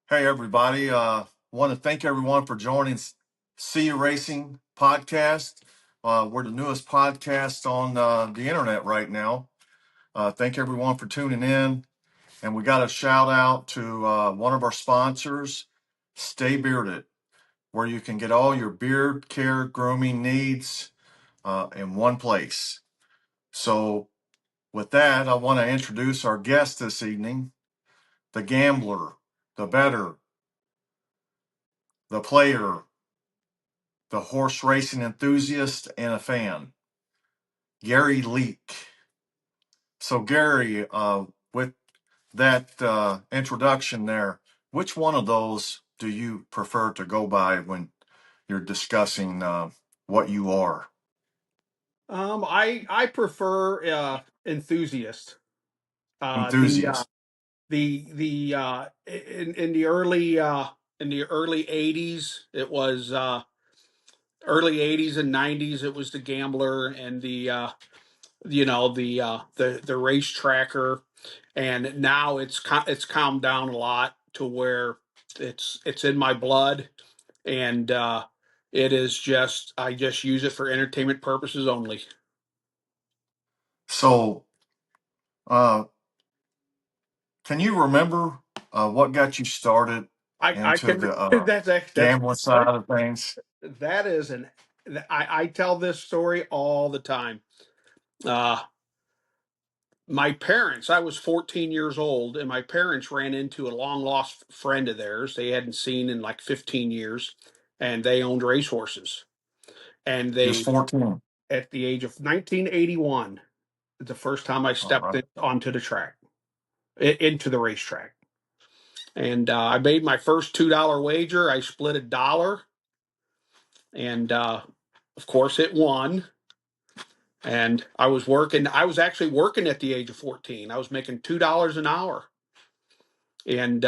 Hey, everybody. Want to thank everyone for joining See You Racing podcast. We're the newest podcast on the internet right now. Thank everyone for tuning in. And we got a shout out to one of our sponsors, Stay Bearded, where you can get all your beard care grooming needs in one place. So, with that, I want to introduce our guest this evening, the gambler, the bettor, the player, the horse racing enthusiast and a fan, Gary Leek. So, Gary, with that introduction there, which one of those do you prefer to go by when you're discussing what you are? I prefer enthusiast. The Enthusiast. in the early '80s, it was early '80s and '90s. It was the gambler and the race tracker, and now it's calmed down a lot to where it's in my blood, and it is just I just use it for entertainment purposes only. So, uh, can you remember what got you started I into can the that's gambling side of things? that is an I tell this story all the time. Uh, my parents, I was 14 years old, and my parents ran into a long lost friend of theirs they hadn't seen in like 15 years, and they owned racehorses. And Just they, 14. at the age of 1981, the first time I All stepped right. onto the track, into the racetrack. And I made my first $2 wager. I split $1, and of course it won. And I was actually working at the age of 14. I was making $2 an hour, and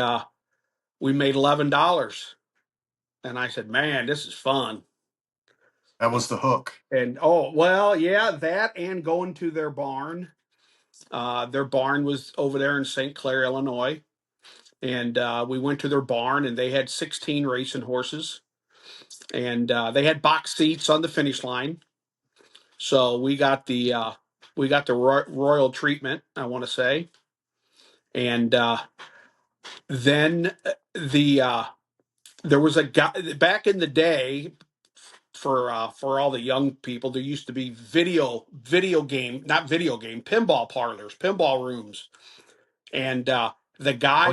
we made $11. And I said, man, this is fun. That and, was the hook. and oh well, yeah, that and going to their barn was over there in St. Clair, Illinois. And we went to their barn, and they had 16 racing horses, and they had box seats on the finish line. So we got the royal treatment, I want to say. And then there was a guy back in the day, for all the young people. There used to be video game, not video game, pinball parlors, pinball rooms. And Oh,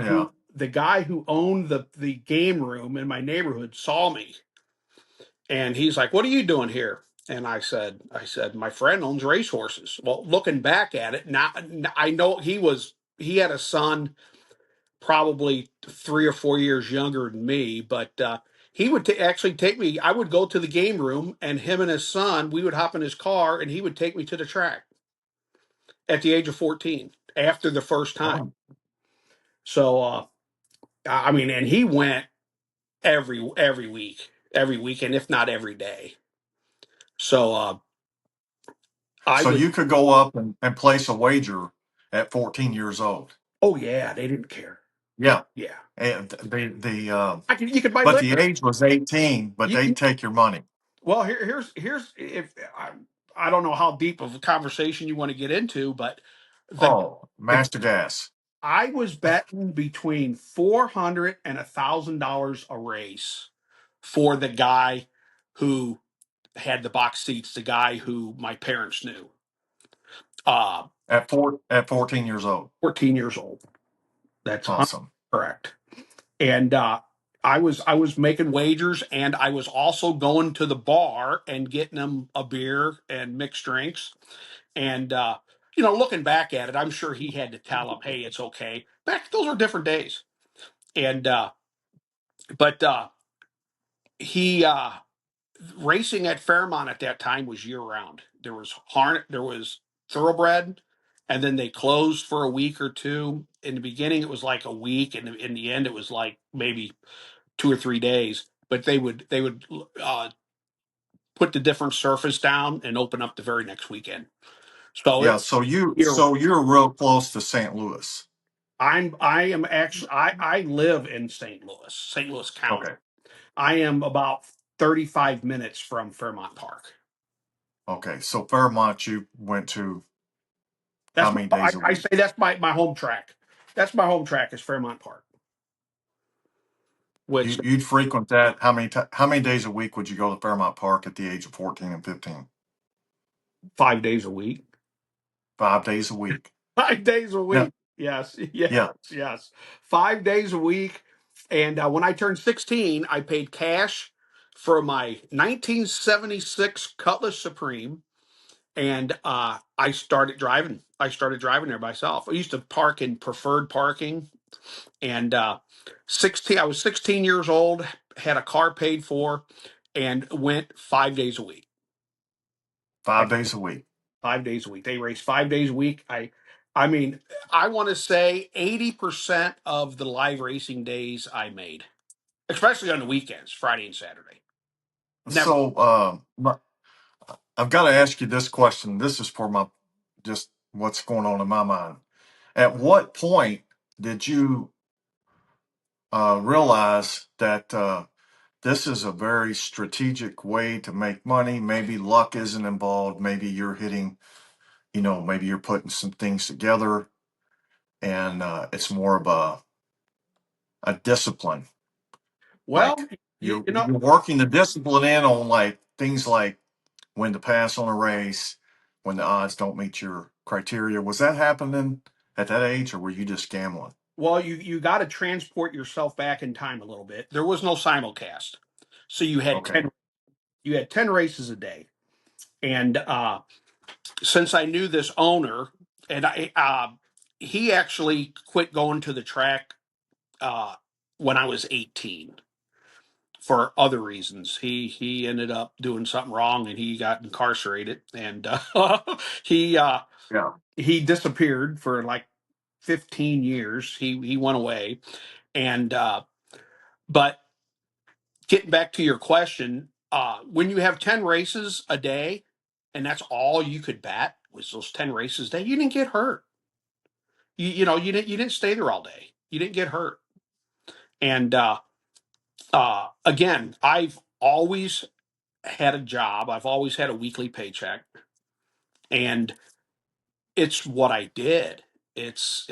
yeah. the guy who owned the game room in my neighborhood saw me, and he's like, "What are you doing here?" And I said, my friend owns racehorses. Well, looking back at it now, I know he had a son probably 3 or 4 years younger than me, but he would actually take me. I would go to the game room, and him and his son, we would hop in his car, and he would take me to the track at the age of 14 after the first time. Oh. So, I mean, and he went every week, every weekend, if not every day. So, I So was, you could go up and place a wager at 14 years old. oh yeah, they didn't care. Yeah. Yeah, And you could buy but the liquor. age was 18, but they'd You, take your money. well, here's if I don't know how deep of a conversation you want to get into, but the Oh, the Master Gas. I was betting between $400 and $1,000 a race for the guy who had the box seats, the guy who my parents knew. Uh, At 14 years old. 14 years old. That's 100% Awesome. correct. And I was making wagers, and I was also going to the bar and getting them a beer and mixed drinks. And looking back at it, I'm sure he had to tell them, "Hey, it's okay." Back those are different days. And but he racing at Fairmont at that time was year round. There was thoroughbred, and then they closed for a week or two. In the beginning, it was like a week, and in the end, it was like maybe 2 or 3 days. But they would put the different surface down and open up the very next weekend. So it Yeah. So year you're real close to St. Louis. I am actually I live in St. Louis County. Okay. I am about 35 minutes from Fairmont Park. Okay. So Fairmont, you went to how That's many days a I week? say that's my home track. That's my home track is Fairmont Park, which You'd frequent that. How many days a week would you go to Fairmont Park at the age of 14 and 15? 5 days a week. 5 days a week. 5 days a Yeah. week. Yes, yes, Yeah. yes. 5 days a week. And when I turned 16, I paid cash for my 1976 Cutlass Supreme, and I started driving. I started driving there myself. I used to park in preferred parking, and 16. I was 16 years old, had a car paid for, and went 5 days a week. 5 days a week. 5 days a week. They race 5 days a week. I mean, I want to say 80% of the live racing days I made, especially on the weekends, Friday and Saturday. Never. So I've got to ask you this question. This is for my just what's going on in my mind. At what point did you realize that this is a very strategic way to make money? Maybe luck isn't involved. Maybe you're hitting, maybe you're putting some things together and it's more of a discipline. Well, Like you, you're, you know, you're working the discipline in on like things like when to pass on a race, when the odds don't meet your criteria. Was that happening at that age or were you just gambling? well, you got to transport yourself back in time a little bit. There was no simulcast, so you had Okay. 10 races a day, and since I knew this owner, and he actually quit going to the track uh, when I was 18 for other reasons. He ended up doing something wrong and he got incarcerated, and he uh, Yeah. he disappeared for like 15 years. He went away, and but getting back to your question, when you have 10 races a day and that's all you could bat was those 10 races a day, you didn't get hurt. You didn't stay there all day. You didn't get hurt. And again, I've always had a job. I've always had a weekly paycheck, and it's what I did. It's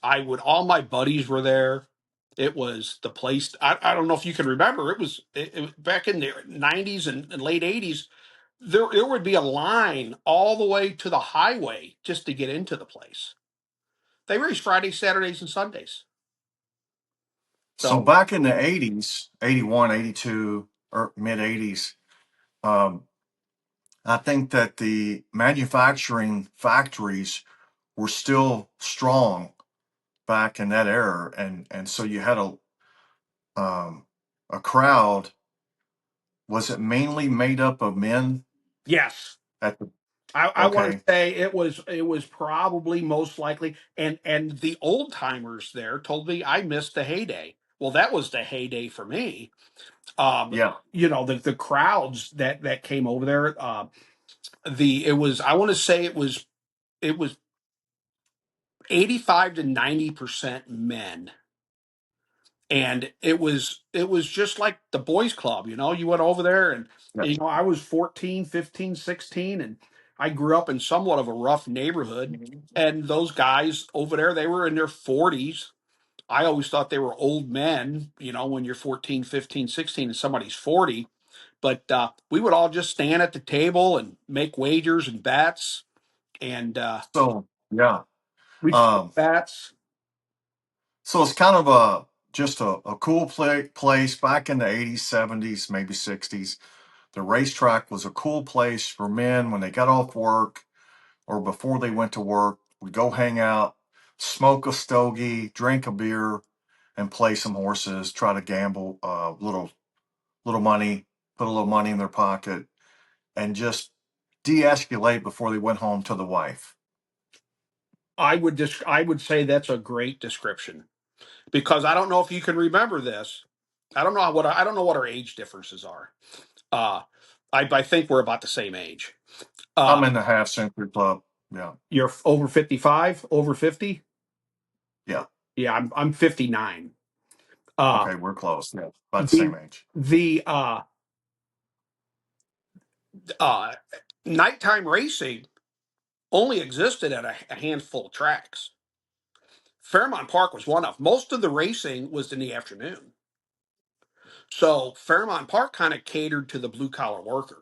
I would all my buddies were there. It was the place. I don't know if you can remember. Back in the 90s and late 80s. There would be a line all the way to the highway just to get into the place. They race Fridays, Saturdays, and Sundays. So So back in the 80s, 81, 82, or mid 80s, um, I think that the manufacturing factories were still strong back in that era. And so you had a crowd. Was it mainly made up of men yes, at the, I want to okay. say it was probably most likely, and the old timers there told me I missed the heyday. Well, that was the heyday for me. Yeah. The crowds that came over there. The it was I want to say it was 85 to 90% men, and it was just like the boys club. You went over there, and Yeah. I was 14, 15, 16, and I grew up in somewhat of a rough neighborhood, and those guys over there, they were in their 40s. I always thought they were old men, when you're 14, 15, 16, and somebody's 40. But we would all just stand at the table and make wagers and bets, and So, yeah. we'd split Um, bets. so it's kind of just a cool place back in the 80s, 70s, maybe 60s. The racetrack was a cool place for men when they got off work or before they went to work. Would go hang out, smoke a stogie, drink a beer, and play some horses. Try to gamble little money, put a little money in their pocket, and just de-escalate before they went home to the wife. I would say that's a great description, because I don't know if you can remember this. I don't know what our age differences are. Uh, I think we're about the same age. I'm Uh, in the half century club. Yeah, you're over 55, over 50. yeah. Yeah, I'm 59. Uh, Okay, we're close. Yeah, about the the same age. the uh, nighttime racing only existed at a handful of tracks. Fairmont Park was one of. Most of the racing was in the afternoon. So Fairmont Park kind of catered to the blue collar worker.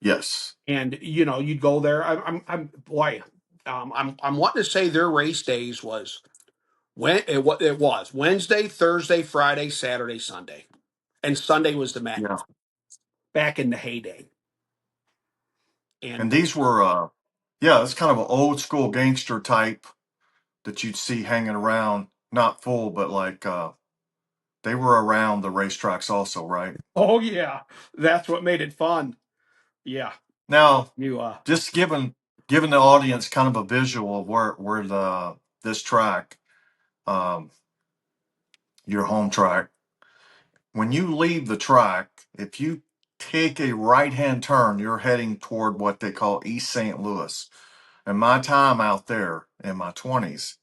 Yes. And you'd go there. I'm boy, I'm wanting to say their race days was when it was Wednesday, Thursday, Friday, Saturday, Sunday, and Sunday was the matinee Yeah. back in the heyday. And And these were, yeah, it's kind of an old school gangster type that you'd see hanging around, not full, but like they were around the racetracks also, right? oh yeah, that's what made it fun. Yeah, Now, you just giving the audience kind of a visual of where the this track, um, your home track, when you leave the track, if you take a right hand turn, you're heading toward what they call East St. Louis. And my time out there in my 20s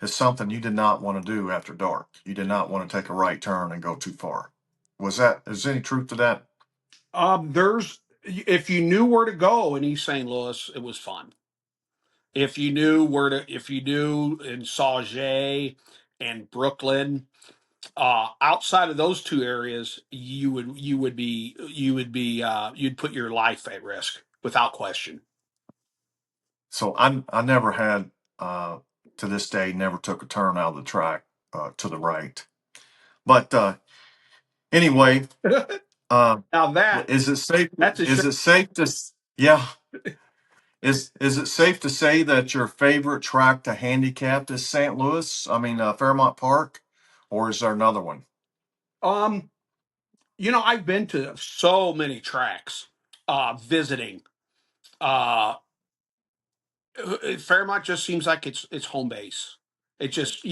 is something you did not want to do after dark. You did not want to take a right turn and go too far. Is there any truth to that? there's if you knew where to go in East St. Louis, it was fun. If you knew in Sauget and Brooklyn, outside of those two areas, you'd put your life at risk without question. So I never had, uh, to this day, never took a turn out of the track to the right. But anyway, uh, Now that is it safe? that's a Is shame. it safe to? Yeah. Is it safe to say that your favorite track to handicap is St. Louis? I mean Fairmont Park, or is there another one? Um, I've been to so many tracks, visiting. Uh, Fairmont just seems like it's home base. It just,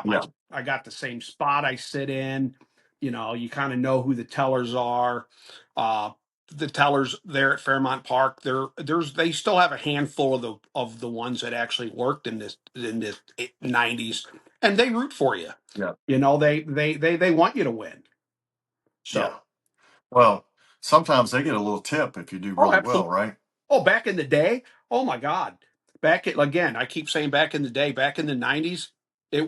Yeah, I got the same spot I sit in. You kind of know who the tellers are. Uh, the tellers there at Fairmont Park, they still have a handful of the ones that actually worked in the 90s, and they root for you. yeah, They want you to win. yeah. So, Well, sometimes they get a little tip if you do oh, really well, absolutely. right? Oh, back in the day, oh my God. Again, I keep saying back in the day, back in the 90s, it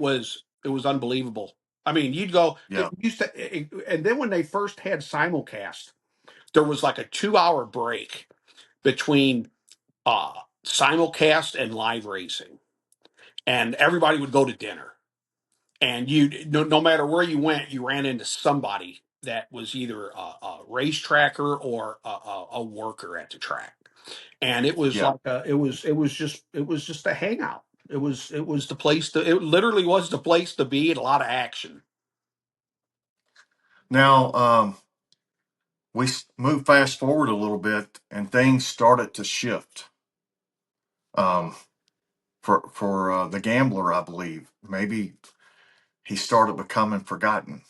was unbelievable. I mean, you'd go, Yeah, and then when they first had simulcast, there was like a 2 hour break between uh simulcast and live racing. And everybody would go to dinner. And no matter where you went, you ran into somebody that was either a racetracker or a worker at the track. And it was yeah. like it was just a hangout. It literally was the place to be, and a lot of action. Now move fast forward a little bit, and things started to shift um, for the gambler. I believe maybe he started becoming forgotten.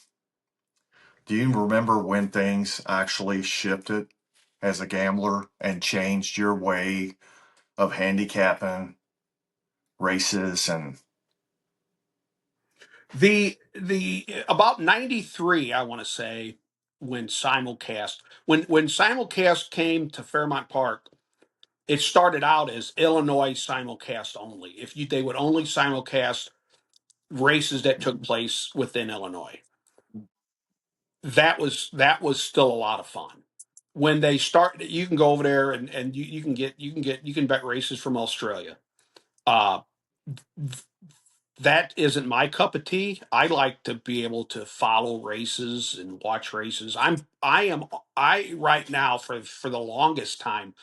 Do you remember when things actually shifted as a gambler and changed your way of handicapping races? And The about 93, I want to say, when simulcast came to Fairmont Park, it started out as Illinois simulcast only. If you They would only simulcast races that took place within Illinois. That was still a lot of fun. When they start, you can go over there and you can bet races from Australia. Uh, that isn't my cup of tea. I like to be able to follow races and watch races. I right now for the longest time,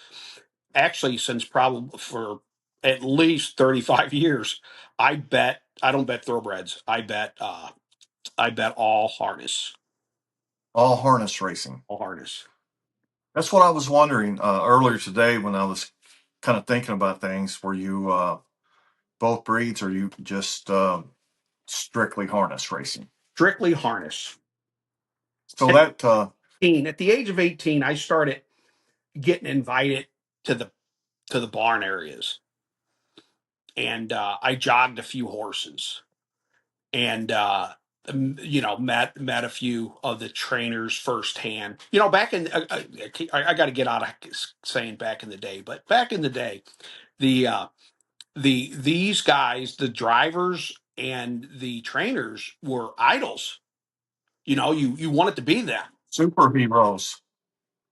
actually since probably for at least 35 years, I don't bet thoroughbreds. I bet all harness racing. all harness. That's what I was wondering earlier today when I was kind of thinking about things. Were you both breeds, or you just strictly harness racing? Strictly harness. So that, 18, at the age of 18, I started getting invited to the barn areas, and I jogged a few horses. and met a few of the trainers firsthand. Back in I got to get out of saying back in the day, but back in the day, the these guys, the drivers and the trainers, were idols. You wanted to be them. Superheroes.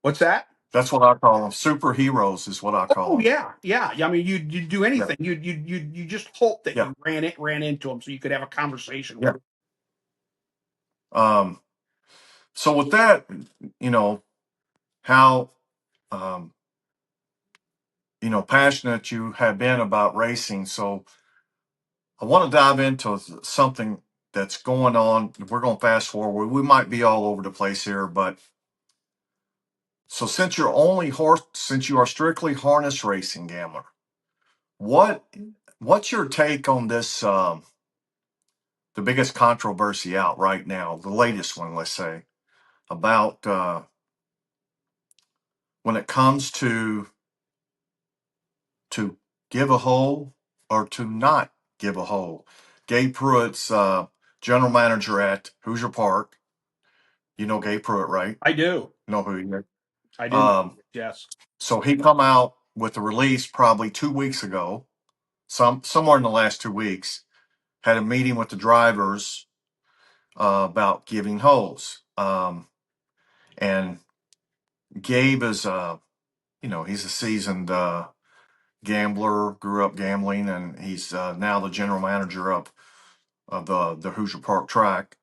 What's that? That's what I call them. Superheroes is what I call Oh them. yeah, yeah. I mean, you'd do Yeah. anything. You just hope that Yeah. you ran into them so you could have a conversation with Yeah. them. Um, so with that, you know, how, um, passionate you have been about racing. So I want to dive into something that's going on. We're going to fast forward. We might be all over the place here, but so since you are strictly harness racing gambler, what what's your take on this? The biggest controversy out right now, the latest one, let's say, about when it comes to give a hole or to not give a hole. Gabe Pruitt's general manager at Hoosier Park. You know Gabe Pruitt, right? I do. You know who he is. I do. Um, Yes. so he come out with a release probably 2 weeks ago, somewhere in the last 2 weeks. Had a meeting with the drivers about giving holes. And Gabe is, he's a seasoned gambler, grew up gambling, and he's now the general manager of the Hoosier Park track.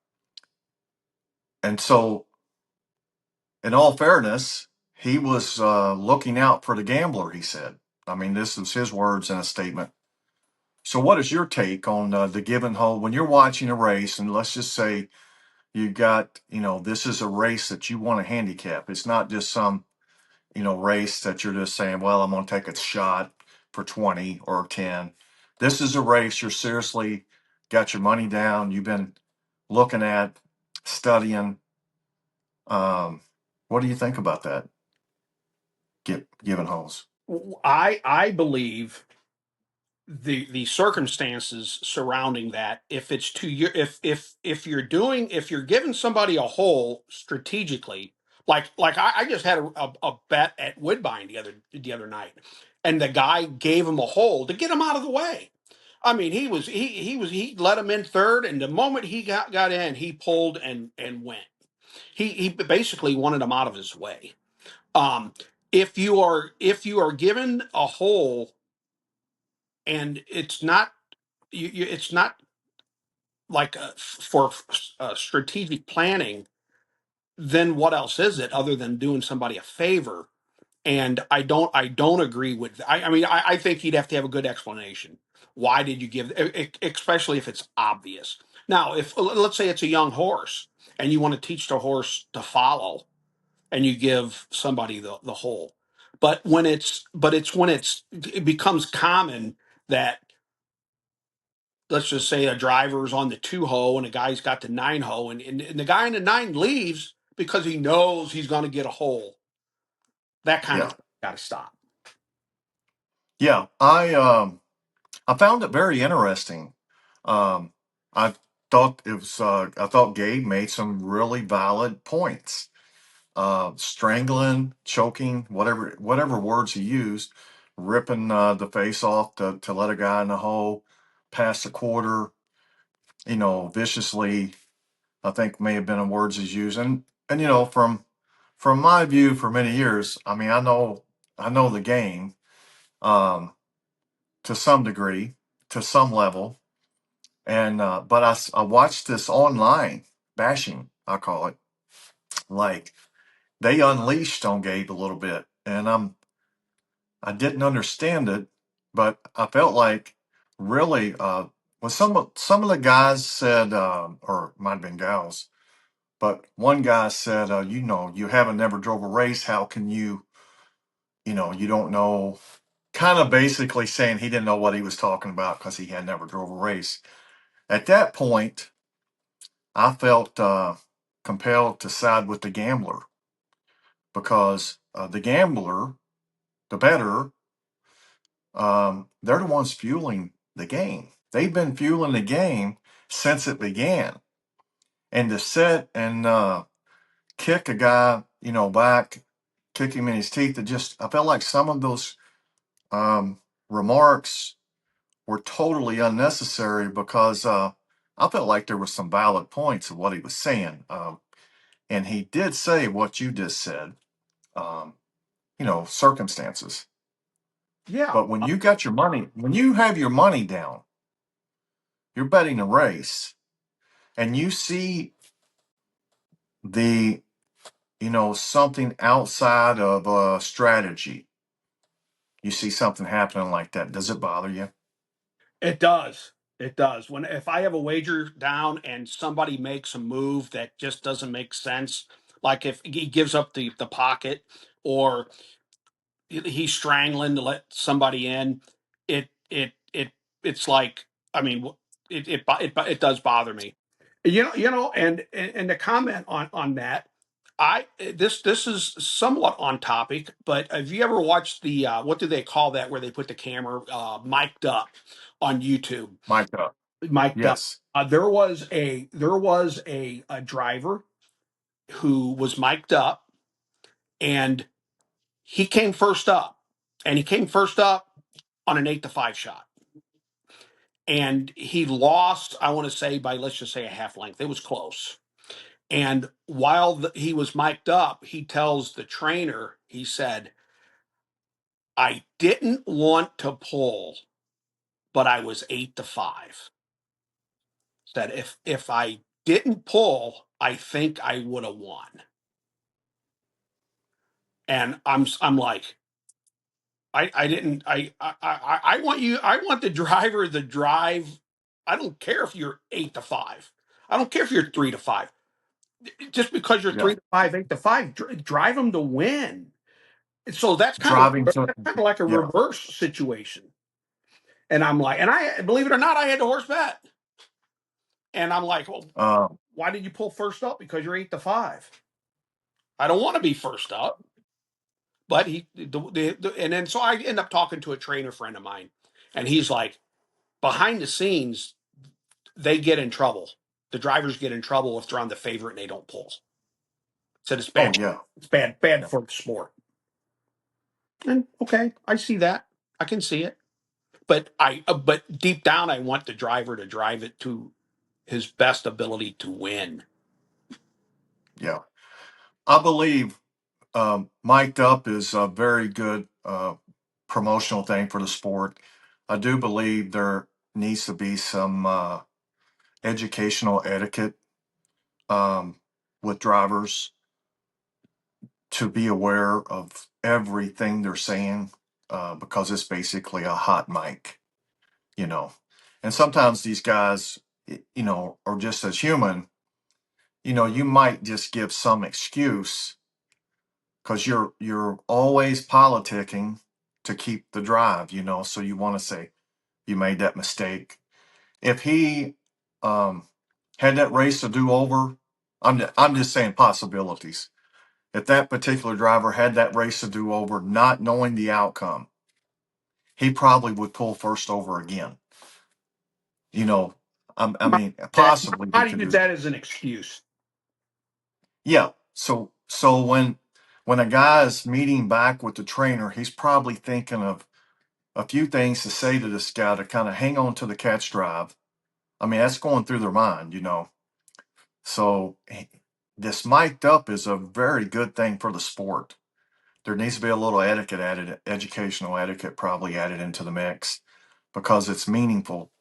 And so, in all fairness, he was looking out for the gambler, he said. I mean, this is his words in a statement. So, what is your take on the give and hold when you're watching a race? And let's just say you got, this is a race that you want to handicap. It's not just some, race that you're just saying, well, I'm going to take a shot for 20 or 10. This is a race you're seriously got your money down. You've been looking at, studying. Um, what do you think about that? Giving holes. I believe the circumstances surrounding that, if it's to your if you're giving somebody a hole strategically, like I just had a bet at Woodbine the other night, and the guy gave him a hole to get him out of the way. I mean, he let him in third, and the moment he got in, he pulled and went. He basically wanted him out of his way. um if you are given a hole, and it's not it's not like for strategic planning, then what else is it other than doing somebody a favor? And I don't agree with. I mean, I think you'd have to have a good explanation. Why did you give, especially if it's obvious? Now, if let's say it's a young horse and you want to teach the horse to follow, and you give somebody the hole. But it's when it becomes common that, let's just say, a driver's on the 2 hole and a guy's got the 9 hole, and the guy in the 9 leaves because he knows he's going to get a hole. That kind Yeah, of got to stop. yeah. I found it very interesting. Um, I I thought Gabe made some really valid points. Strangling, choking, whatever words he used, ripping the face off to let a guy in the hole pass a quarter, viciously. I think may have been the words he's using. And from my view for many years, I mean, I know the game um, to some degree, to some level, and but I watched this online bashing, I call it, like they unleashed on Gabe a little bit, and I didn't understand it, but I felt like really when some of the guys said, or it might have been gals, but one guy said, you haven't never drove a race. How can you don't know? Kind of basically saying he didn't know what he was talking about because he had never drove a race. At that point, I felt compelled to side with the gambler because the gambler, the bettor, they're the ones fueling the game. They've been fueling the game, since it began. And to sit and kick a guy, back, kick him in his teeth, I felt like some of those remarks were totally unnecessary because I felt like there were some valid points of what he was saying. And he did say what you just said, um, circumstances. Yeah. But when you have your money down, you're betting a race, and you see the, something outside of a strategy, you see something happening like that. Does it bother you? It does. It does. When if I have a wager down and somebody makes a move that just doesn't make sense, like if he gives up the pocket or he's strangling to let somebody in, it's like, I mean, it does bother me. And to comment on that, this is somewhat on topic, but have you ever watched the what do they call that where they put the camera mic'd up on YouTube? Mike up. Mic'd up. Yes. There was a driver who was mic'd up, and he came first up, and he came first up on an 8-5 shot, and he lost. I want to say by, let's just say, a half length. It was close. And while he was mic'd up, he tells the trainer, he said, "I didn't want to pull, but I was 8-5." Said if I didn't pull, I think I would have won. And I'm like, I didn't I want you, I want the driver to drive. I don't care if you're 8-5. I don't care if you're 3-5. Just because you're Yeah. 3-5, 8-5, drive them to win. So Driving to, that's kind of like a yeah. reverse situation. And I'm like, and I believe it or not, I had the horse bet. And I'm like, well, Uh, why did you pull first up? Because you're 8-5. I don't want to be first up. But and then so I end up talking to a trainer friend of mine, and he's like, behind the scenes, they get in trouble. The drivers get in trouble if they're on the favorite and they don't pull. Said it's oh, bad. yeah. It's bad Yeah. for the sport. And okay, I see that. I can see it. But deep down, I want the driver to drive it to his best ability to win. Yeah. I believe mic'd up is a very good promotional thing for the sport. I do believe there needs to be some educational etiquette um, with drivers to be aware of everything they're saying because it's basically a hot mic, you know. And sometimes these guys, are just as human. You might just give some excuse because you're always politicking to keep the drive, so you want to say you made that mistake. If he um, had that race to do over, I'm just saying possibilities. If that particular driver had that race to do over, not knowing the outcome, he probably would pull first over again. You know, I mean, That possibly he How do you could use do. that as an excuse? Yeah. So when a guy is meeting back with the trainer, he's probably thinking of a few things to say to this guy to kind of hang on to the catch drive. I mean, that's going through their mind. So this mic'd up is a very good thing for the sport. There needs to be a little etiquette added, educational etiquette probably added into the mix because it's meaningful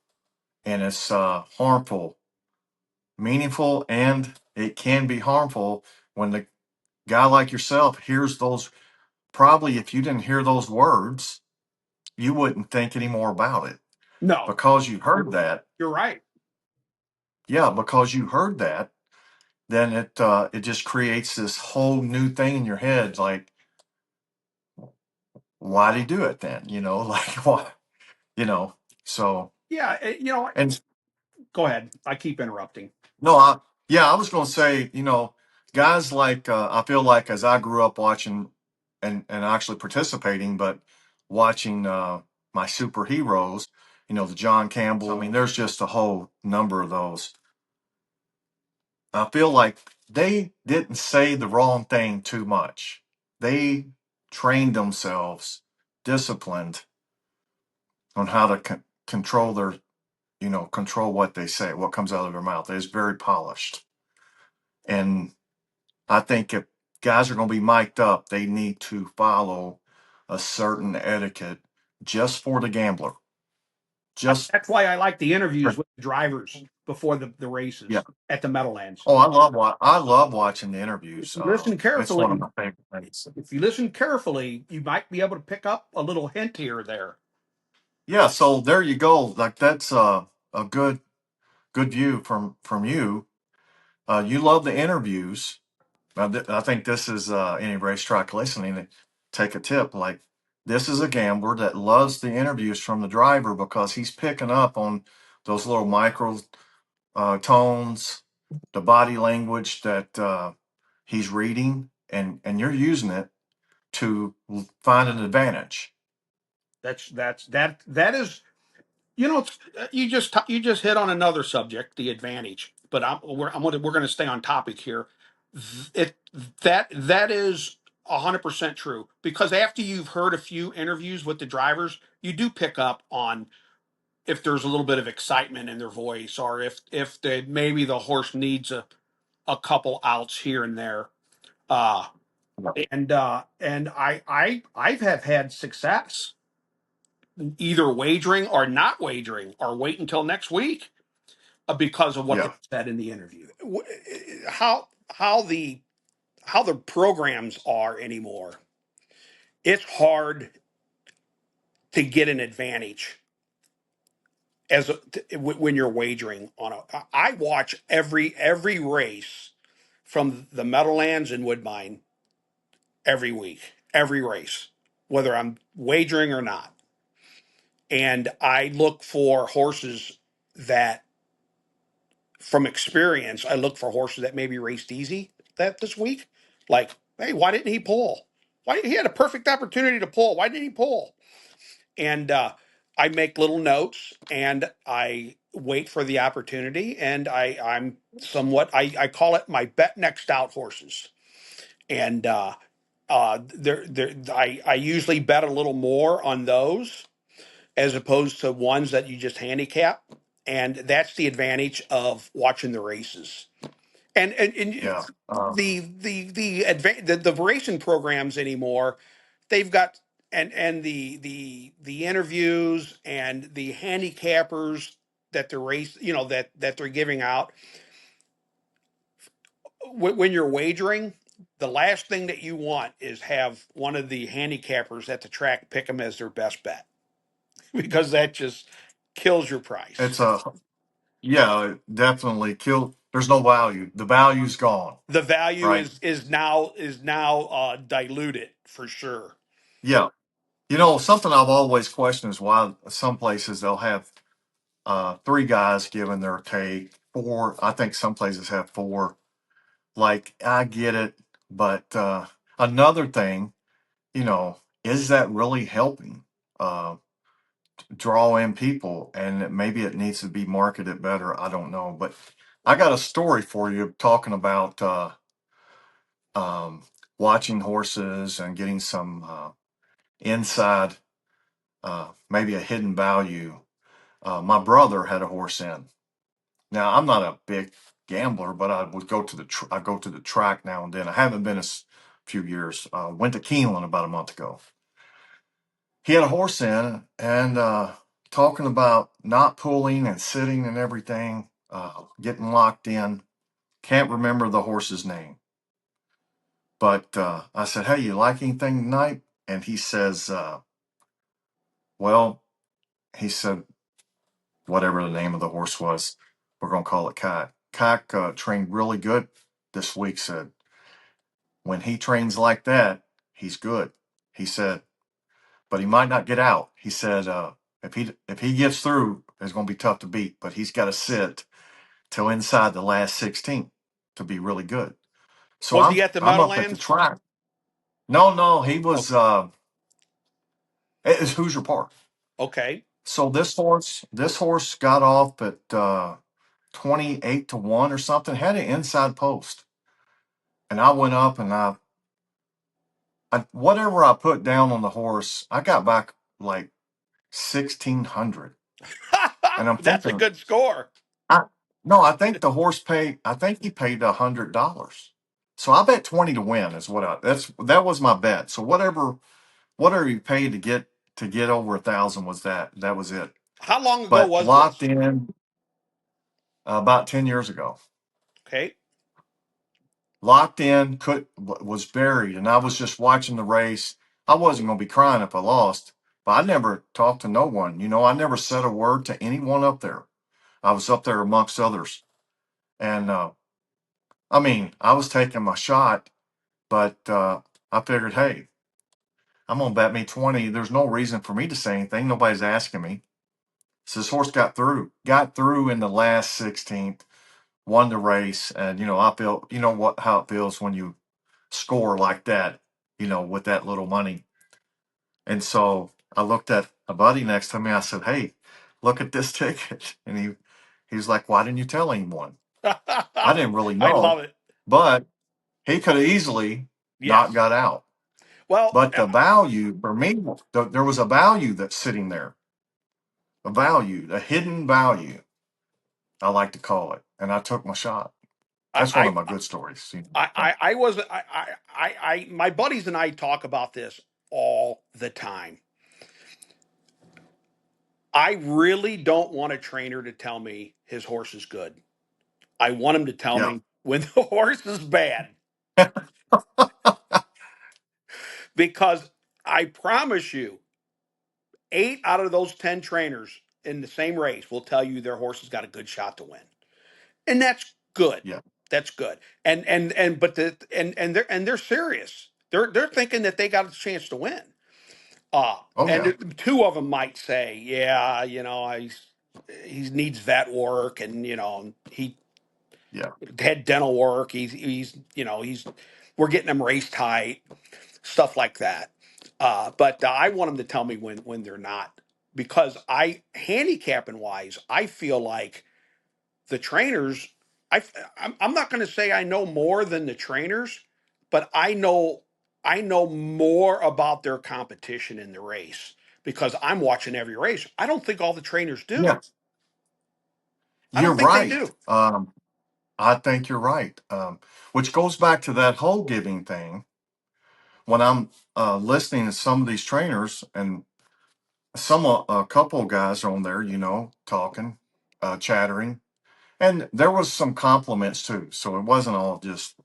and it's harmful. Meaningful and it can be harmful when the guy like yourself hears those. Probably if you didn't hear those words, you wouldn't think any more about it No, because you heard that. you're right. Yeah, because you heard that, then it just creates this whole new thing in your head. Like, why'd he do it then? Like what? You know. So Yeah, and go ahead. I keep interrupting. no, I was going to say, guys like I feel like as I grew up watching and actually participating, but watching my superheroes. the John Campbell. I mean, there's just a whole number of those. I feel like they didn't say the wrong thing too much. They trained themselves, disciplined on how to control control what they say, what comes out of their mouth. It's very polished. And I think if guys are going to be mic'd up, they need to follow a certain etiquette just for the gambler. Just That's why I like the interviews for, with the drivers before the yeah. races at the Meadowlands. Oh, I love watching the If interviews. you listen It's one of carefully, my favorite things. if you listen carefully, you might be able to pick up a little hint here or there. Yeah, so there you go. Like that's a good view from you. You love the interviews. I think this is any racetrack listening. Take a tip. Like this is a gambler that loves the interviews from the driver because he's picking up on those little micro tones, the body language that he's reading, and you're using it to find an advantage. That is, you just hit on another subject, the advantage. But we're going to stay on topic here. It that is 100% true, because after you've heard a few interviews with the drivers, you do pick up on if there's a little bit of excitement in their voice, or if maybe the horse needs a couple outs here and there. Uh, and I've have had success either wagering or not wagering or wait until next week because of what they Yeah, said in the interview. How the programs are anymore. It's hard to get an advantage when you're wagering on a. I watch every race from the Meadowlands and Woodbine every week, every race, whether I'm wagering or not. And I look for horses that, from experience, I look for horses that maybe raced easy this week. Like, hey, why didn't he pull? Why he had a perfect opportunity to pull? Why didn't he pull? And I make little notes and I wait for the opportunity. And I'm somewhat I call it my bet next out horses. And I usually bet a little more on those as opposed to ones that you just handicap. And that's the advantage of watching the races. And yeah. the racing programs anymore, they've got the interviews and the handicappers that the race that they're giving out when you're wagering. The last thing that you want is have one of the handicappers at the track pick them as their best bet because that just kills your price. It's a Yeah, it definitely kill. There's no value. The value's gone, The value right? is now diluted for sure. Yeah. Something I've always questioned is why some places they'll have three guys giving their take, four. I think some places have four. Like, I get it, but another thing, is that really helping draw in people? And maybe it needs to be marketed better. I don't know, but I got a story for you talking about um, watching horses and getting some inside, maybe a hidden value. My brother had a horse in. Now I'm not a big gambler, but I would go to I go to the track now and then. I haven't been a few years. Went to Keeneland about a month ago. He had a horse in and talking about not pulling and sitting and everything, getting locked in. Can't remember the horse's name. But I said, "Hey, you like anything tonight?" And he says, "Well," he said, "whatever the name of the horse was, we're going to call it Kike. Kike trained really good this week." Said, "When he trains like that, he's good." He said, "But he might not get out." He said, "If he gets through, it's going to be tough to beat. But he's got to sit till inside the last 16 to be really good." So Was I'm he at the I'm up at the Meadowlands? track. No, he was. Okay. It was Hoosier Park. Okay. So this horse got off at 28-1 or something, had an inside post. And I went up and I whatever I put down on the horse, I got back like 1,600. And I'm That's a thinking, good score. I no, I think the horse paid. I think he paid $100. So I bet 20 to win is what that was my bet. So whatever he paid to get over 1,000 was that was it. How long ago But was locked this? in about 10 years ago. Okay. Locked in, was buried, and I was just watching the race. I wasn't going to be crying if I lost, but I never talked to no one. I never said a word to anyone up there. I was up there amongst others, and I mean, I was taking my shot, but I figured, hey, I'm gonna bet me 20. There's no reason for me to say anything. Nobody's asking me. So this horse got through in the last 16th, won the race, and I feel, how it feels when you score like that, with that little money. And so I looked at a buddy next to me. I said, "Hey, look at this ticket." And he's like, "Why didn't you tell anyone?" I didn't really I love know, it. but he could have easily not Yes. got out. Well, But the value for me, there was a value that's sitting there, a hidden value, I like to call it. And I took my shot. That's one I, of my good stories. I was my buddies and I talk about this all the time. I really don't want a trainer to tell me his horse is good. I want him to tell Yeah. me when the horse is bad, because I promise you, 8 out of those 10 trainers in the same race will tell you their horse has got a good shot to win, and that's good. Yeah. That's good. And but they're serious. They're thinking that they got a chance to win. Oh, And yeah. two of them might say, yeah, he needs vet work, and he Yeah. had dental work. He's we're getting him race tight, stuff like that. But I want them to tell me when they're not, because I handicapping wise, I feel like the trainers. I'm not going to say I know more than the trainers, but I know more about their competition in the race because I'm watching every race. I don't think all the trainers do. Yeah. I You're don't think they right. do. I think you're right. Which goes back to that whole giving thing. When I'm listening to some of these trainers, and a couple of guys on there, talking, chattering, and there was some compliments too. So it wasn't all just,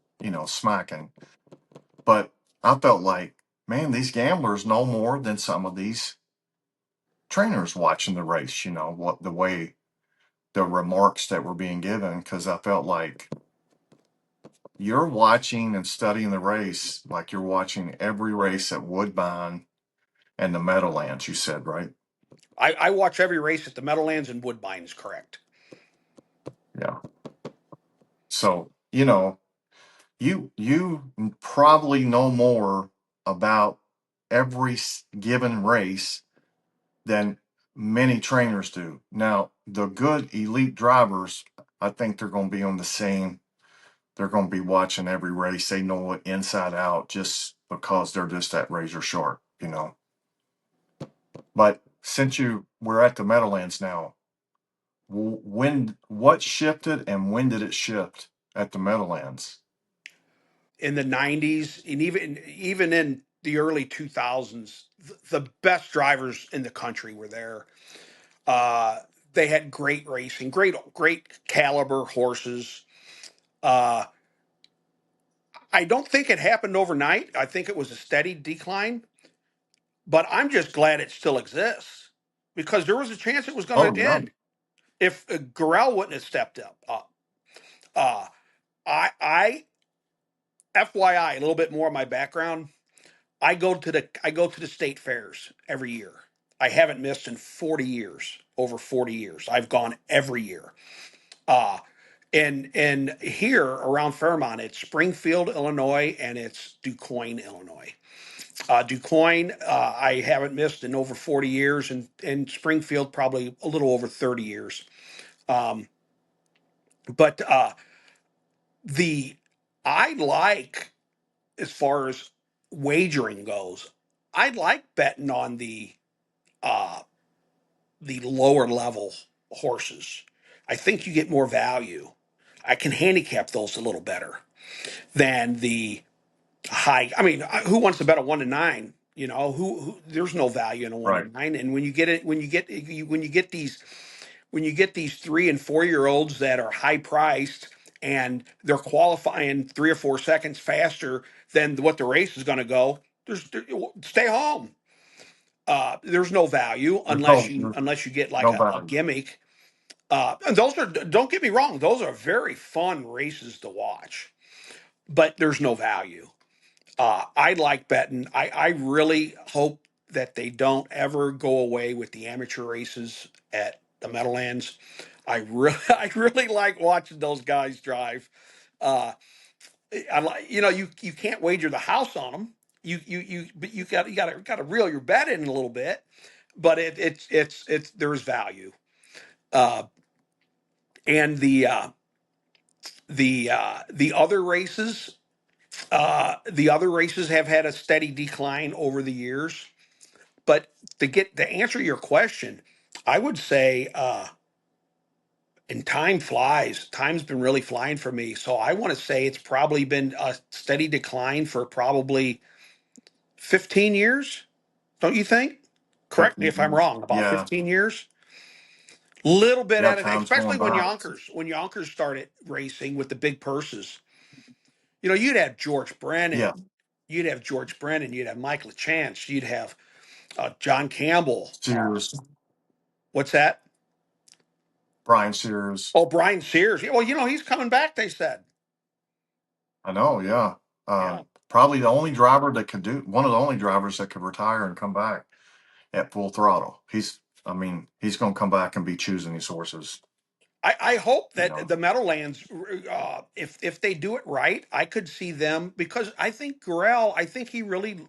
smacking. But I felt like, man, these gamblers know more than some of these trainers watching the race. What the way the remarks that were being given, because I felt like you're watching and studying the race like you're watching every race at Woodbine and the Meadowlands. You said, right? I watch every race at the Meadowlands and Woodbines, correct? Yeah. So you probably know more about every given race than many trainers do. Now, the good elite drivers, I think they're going to be on the same. They're going to be watching every race. They know it inside out just because they're just that razor sharp. But since we're at the Meadowlands now, what shifted and when did it shift at the Meadowlands? In the 90s and even in the early 2000s, the best drivers in the country were there. Uh, they had great racing, great caliber horses. Uh, I don't think it happened overnight. I think it was a steady decline, but I'm just glad it still exists because there was a chance it was going Oh, to yeah. end if Gorell wouldn't have stepped up. Uh, I FYI, a little bit more of my background. I go to the state fairs every year. I haven't missed in 40 years, over 40 years. I've gone every year. Uh and here around Fairmont, it's Springfield, Illinois, and it's DuQuoin, Illinois. DuQuoin, I haven't missed in over 40 years, and Springfield probably a little over 30 years. Um, but the I like, as far as wagering goes, I like betting on uh, the lower level horses. I think you get more value. I can handicap those a little better than the high. I mean, who wants to bet a 1 to 9? You know, who there's no value in a one to Right. nine. And when you get it, when you get these 3 and 4 year olds that are high priced and they're qualifying 3 or 4 seconds faster than what the race is going to go, stay home. There's no value There's unless you get like no a value. gimmick. And those are, don't get me wrong, those are very fun races to watch, but there's no value. I like betting. I really hope that they don't ever go away with the amateur races at the Meadowlands. I really, I really like watching those guys drive. Uh, I like, you can't wager the house on them. But you got to reel your bet in a little bit. But it's there's value. Uh, and the other races have had a steady decline over the years. But to answer your question, I would say, and time flies. Time's been really flying for me. So I want to say it's probably been a steady decline for probably 15 years. Don't you think? Correct me if I'm 15 wrong. About Yeah. 15 years. Little bit Yeah. at it, Time's especially going when by. Yonkers started racing with the big purses. You'd have George Yeah. Brennan, you'd have Mike LaChance, you'd have John Campbell. Sears, What's that? Brian Sears. Oh, Brian Sears. Yeah, well, he's coming back, they said. I know. Yeah. Yeah. Probably the only driver that could do, one of the only drivers that could retire and come back at full throttle. I mean, he's going to come back and be choosing these horses, I hope you that know. the Meadowlands, if they do it right, I could see them, because I think Gurrell, I think he really,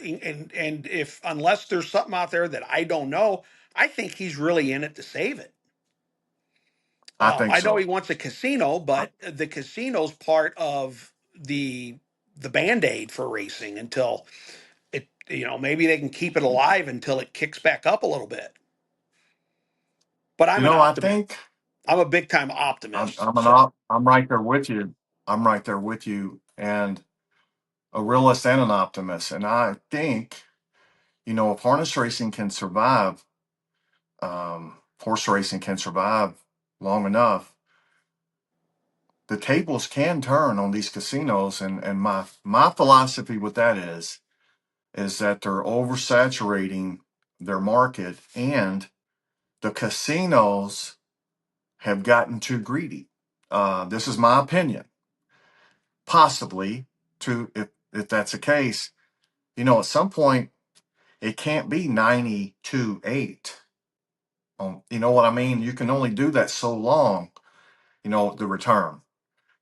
and if unless there's something out there that I don't know, I think he's really in it to save it. I think I know he so. wants a casino, I, but the casino's part of the band-aid for racing until it, maybe they can keep it alive until it kicks back up a little bit. But I'm an I optimist. think I'm a big time optimist. So I'm right there with you. I'm right there with you. And a realist and an optimist. And I think, if horse racing can survive long enough, the tables can turn on these casinos. And my philosophy with that is that they're oversaturating their market, and the casinos have gotten too greedy. This is my opinion. Possibly, to if that's the case, at some point it can't be 92-8. You know what I mean? You can only do that so long. The return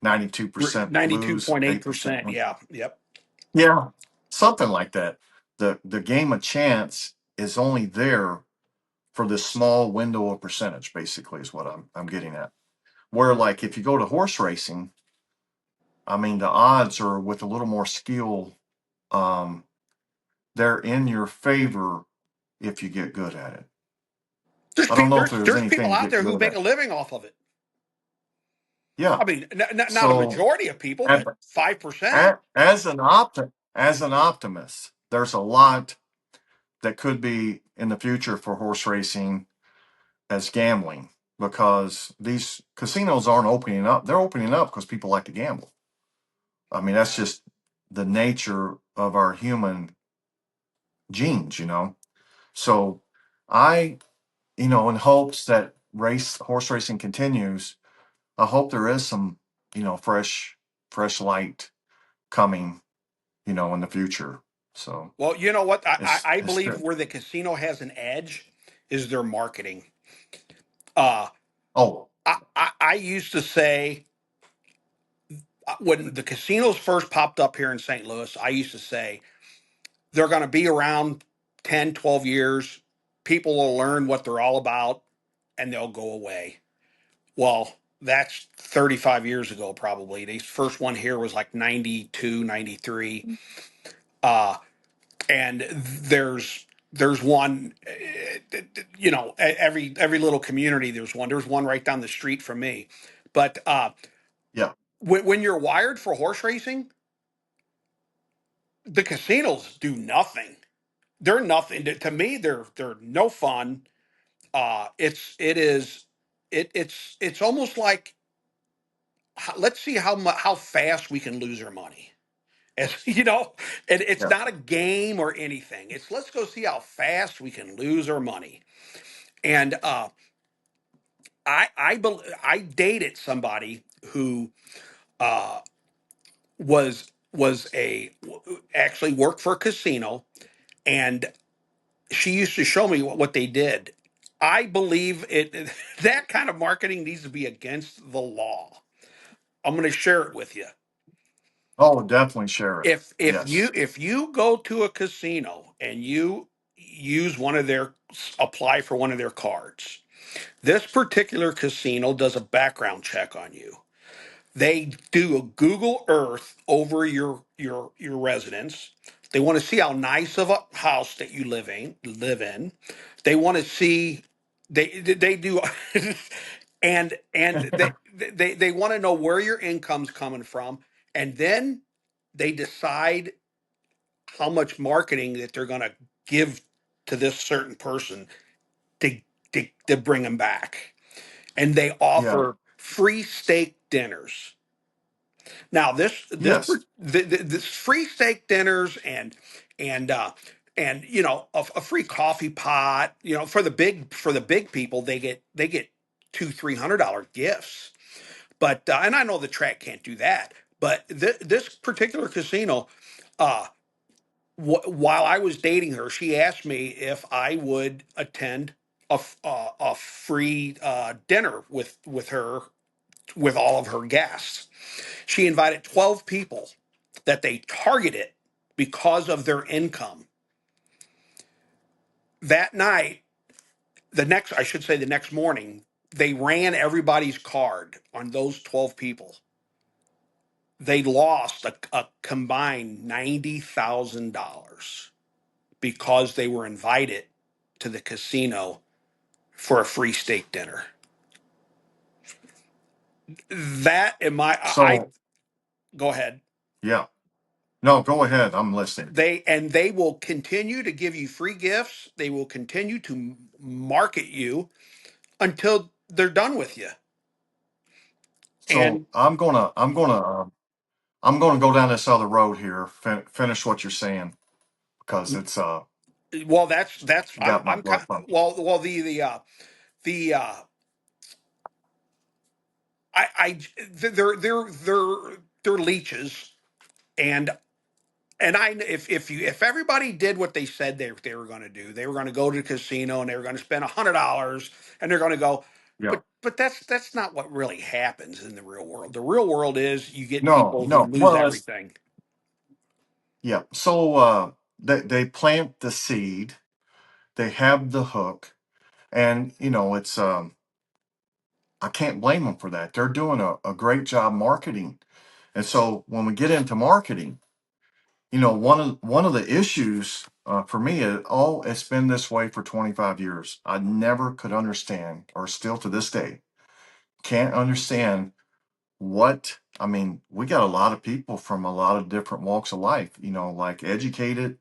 92% lose, 8% 92.8%. win. Yeah. Yep. Yeah, something like that. The game of chance is only there for this small window of percentage, basically, is what I'm getting at. Where, like, if you go to horse racing, I mean, the odds are, with a little more skill, um, they're in your favor if you get good at it. There's I don't know if there's there's people anything to out get there who good make at. a living off of it. I Yeah. mean, not a So, majority of people, at, but 5%. as an optimist, there's a lot that could be in the future for horse racing as gambling, because these casinos aren't opening up. They're opening up because people like to gamble. I mean, that's just the nature of our human genes. So I, in hopes that horse racing continues, I hope there is some, fresh light coming, in the future. So Well, you know what? I it's believe good. where the casino has an edge is their marketing. Uh, Oh, I used to say, when the casinos first popped up here in St. Louis, I used to say They're going to be around 10, 12 years. People will learn what they're all about and they'll go away. Well, that's 35 years ago, probably. The first one here was like 92, 93. Uh, and there's one, every little community, there's one right down the street from me. But Yeah. when you're wired for horse racing, the casinos do nothing. They're nothing to me. They're no fun. It's almost like, let's see how fast we can lose our money. As and it's Yeah. not a game or anything. It's let's go see how fast we can lose our money. And I dated somebody who uh, was a actually worked for a casino, and she used to show me what they did. I believe it that kind of marketing needs to be against the law. I'm going to share it with you. Oh, definitely share it. If Yes. you go to a casino and you use one of their apply for one of their cards, this particular casino does a background check on you. They do a Google Earth over your residence. They want to see how nice of a house that you live in. They want to see they do and they want to know where your income's coming from, and then they decide how much marketing that they're going to give to this certain person to, to bring them back. And they Yeah. offer free steak dinners. Now Yes. this free steak dinners and uh and a free coffee pot, for the big people, they get $200-300 gifts. But and I know the track can't do that, but this particular casino, uh while I was dating her, she asked me if I would attend a free dinner with her, with all of her guests. She invited 12 people that they targeted because of their income. That night, the next morning, they ran everybody's card on those 12 people. They lost a combined $90,000 because they were invited to the casino for a free steak dinner. That in my I So, Go ahead. yeah. No, go ahead. I'm listening. They will continue to give you free gifts. They will continue to market you until they're done with you. So And I'm gonna go down this other road here. Finish what you're saying because it's well, that's got my I'm kind blood pumping. well the I they're leeches. And if everybody did what they said they were going to do, they were going to go to the casino and they were going to spend $100 and they're going to go. Yeah. But that's not what really happens in the real world. The real world is you get No, people who no. lose Well, it's everything. yeah. So they plant the seed, they have the hook, and it's I can't blame them for that. They're doing a great job marketing. And so when we get into marketing, one of the issues for me it's been this way for 25 years. I never could understand, or still to this day can't understand what I mean. We got a lot of people from a lot of different walks of life, like educated,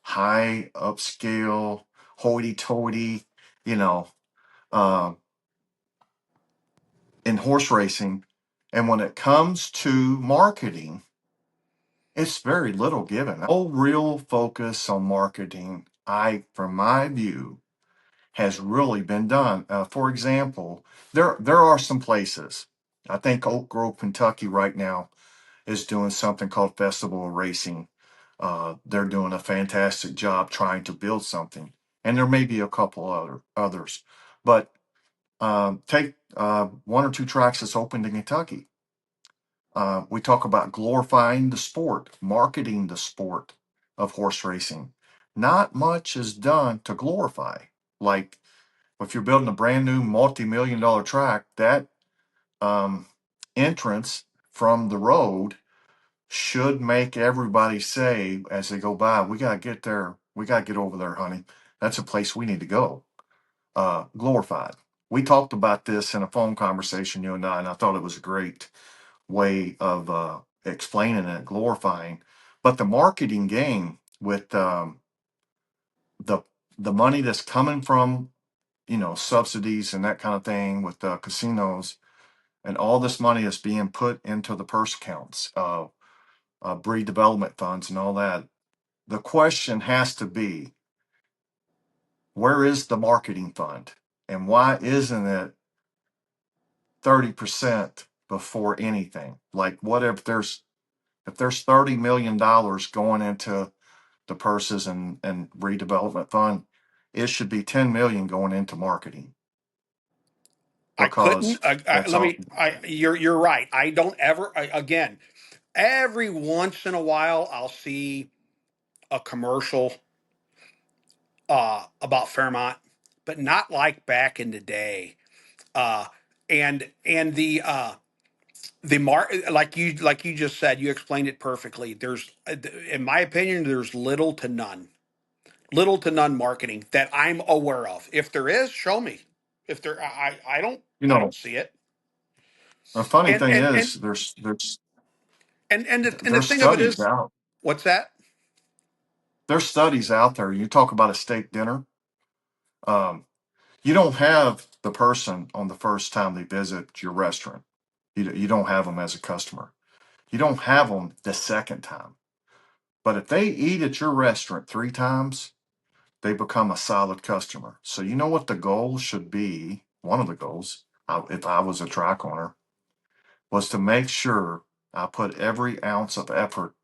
high upscale, hoity-toity, you know, uh, in horse racing. And when it comes to marketing, it's very little given. No real focus on marketing, from my view, has really been done. For example, there are some places. I think Oak Grove, Kentucky, right now is doing something called Festival of Racing. They're doing a fantastic job trying to build something, and there may be a couple others, but take one or two tracks that's open in Kentucky. We talk about glorifying the sport, marketing the sport, of horse racing. Not much is done to glorify. Like if you're building a brand new multi-million dollar track, that um, entrance from the road should make everybody say as they go by, we got to get there. We got to get over there, honey. That's a place we need to go. Glorified. We talked about this in a phone conversation, you and I thought it was a great way of explaining it, glorifying. But the marketing game with the the money that's coming from subsidies and that kind of thing with the casinos and all this money is being put into the purse accounts, breed development funds, and all that. The question has to be, where is the marketing fund, and why isn't it 30% before anything? Like, what if there's $30 million going into the purses and redevelopment fund, it should be 10 million going into marketing I couldn't. because that's Let all. me. You're right. I don't ever. Again, every once in a while, I'll see a commercial about Fairmont, but not like back in the day. Uh, and the like you just said, you explained it perfectly. There's, in my opinion, there's little to none marketing that I'm aware of. If there is, show me. If there, you I don't know see it. the funny And thing and and is and the there's thing of it studies is, out what's that? there's studies out there. You talk about a steak dinner. um, you don't have the person on the first time they visit your restaurant. You don't have them as a customer. You don't have them the second time. But if they eat at your restaurant 3 times, they become a solid customer. So you know what the goal should be? One of the goals, if I was a track owner, was to make sure I put every ounce of effort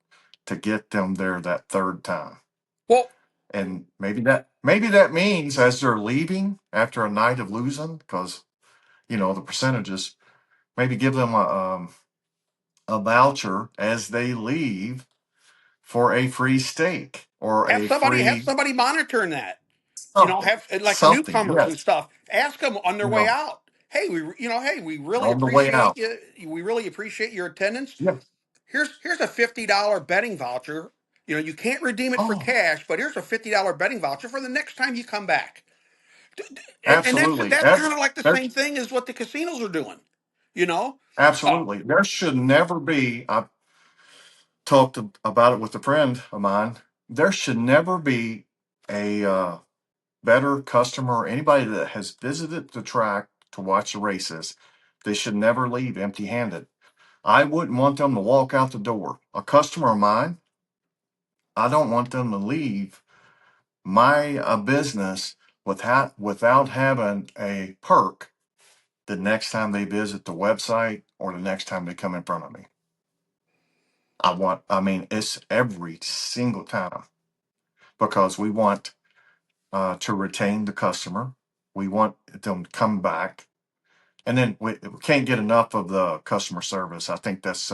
to get them there that third time. Well, And maybe that means as they're leaving after a night of losing, because the percentages, maybe give them a voucher as they leave for a free steak or a have free somebody monitoring that. something, Have like something. newcomers and Yes, stuff. Ask them on their you way know, out. Hey, hey, we really on the way appreciate out. you. We really appreciate your attendance. Yeah. Here's a $50 betting voucher. You can't redeem it for Oh, cash, but here's a $50 betting voucher for the next time you come back. And absolutely. that's kind of like the There, same thing as what the casinos are doing. You know, uh, absolutely. There should never be. I talked about it with a friend of mine. There should never be a better customer or anybody that has visited the track to watch the races. They should never leave empty-handed. I wouldn't want them to walk out the door. A customer of mine, I don't want them to leave my business without having a perk the next time they visit the website or the next time they come in front of me. I mean, it's every single time because we want to retain the customer. We want them to come back. And then we can't get enough of the customer service. I think that's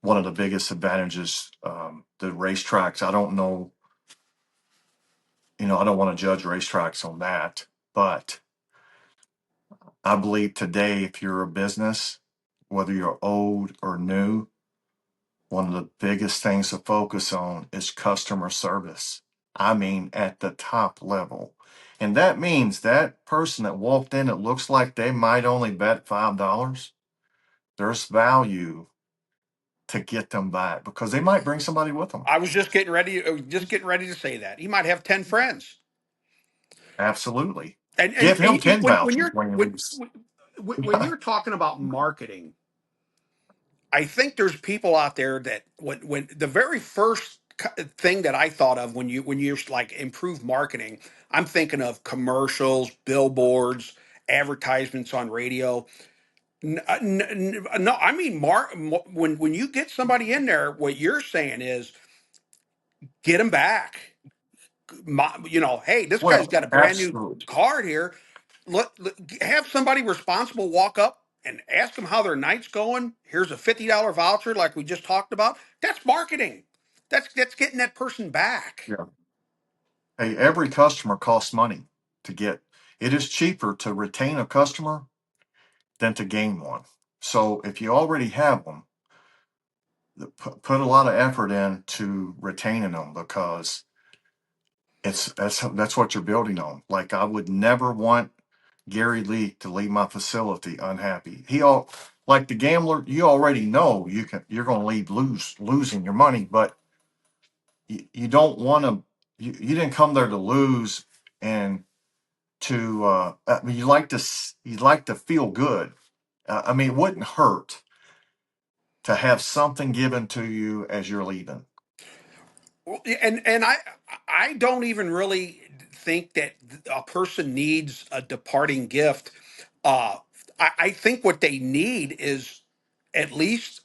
one of the biggest advantages. The racetracks, I don't know, I don't want to judge racetracks on that, but I believe today, if you're a business, whether you're old or new, one of the biggest things to focus on is customer service. I mean, at the top level. And that means that person that walked in, it looks like they might only bet $5. There's value to get them back because they might bring somebody with them. I was just getting ready to say that he might have 10 friends. Absolutely. And Give him 10 when vouchers you're when you lose. when you're talking about marketing, I think there's people out there that when the very first thing that I thought of when you like improve marketing, I'm thinking of commercials, billboards, advertisements on radio. No, I mean, when you get somebody in there, what you're saying is get them back. Hey, this guy's Well, got a brand new absolutely. card here. Have somebody responsible walk up and ask them how their night's going. Here's a $50 voucher, like we just talked about. That's marketing. That's getting that person back. Yeah. Hey, every customer costs money to get. It is cheaper to retain a customer than to gain one. So if you already have them, put a lot of effort into retaining them because that's what you're building on. Like I would never want Gary Leek to leave my facility unhappy. Like the gambler, you already know you're going to leave losing your money, but you don't want to. You didn't come there to lose, and to I mean, you like to feel good. I mean, it wouldn't hurt to have something given to you as you're leaving. And I don't even really think that a person needs a departing gift. Uh, I think what they need is at least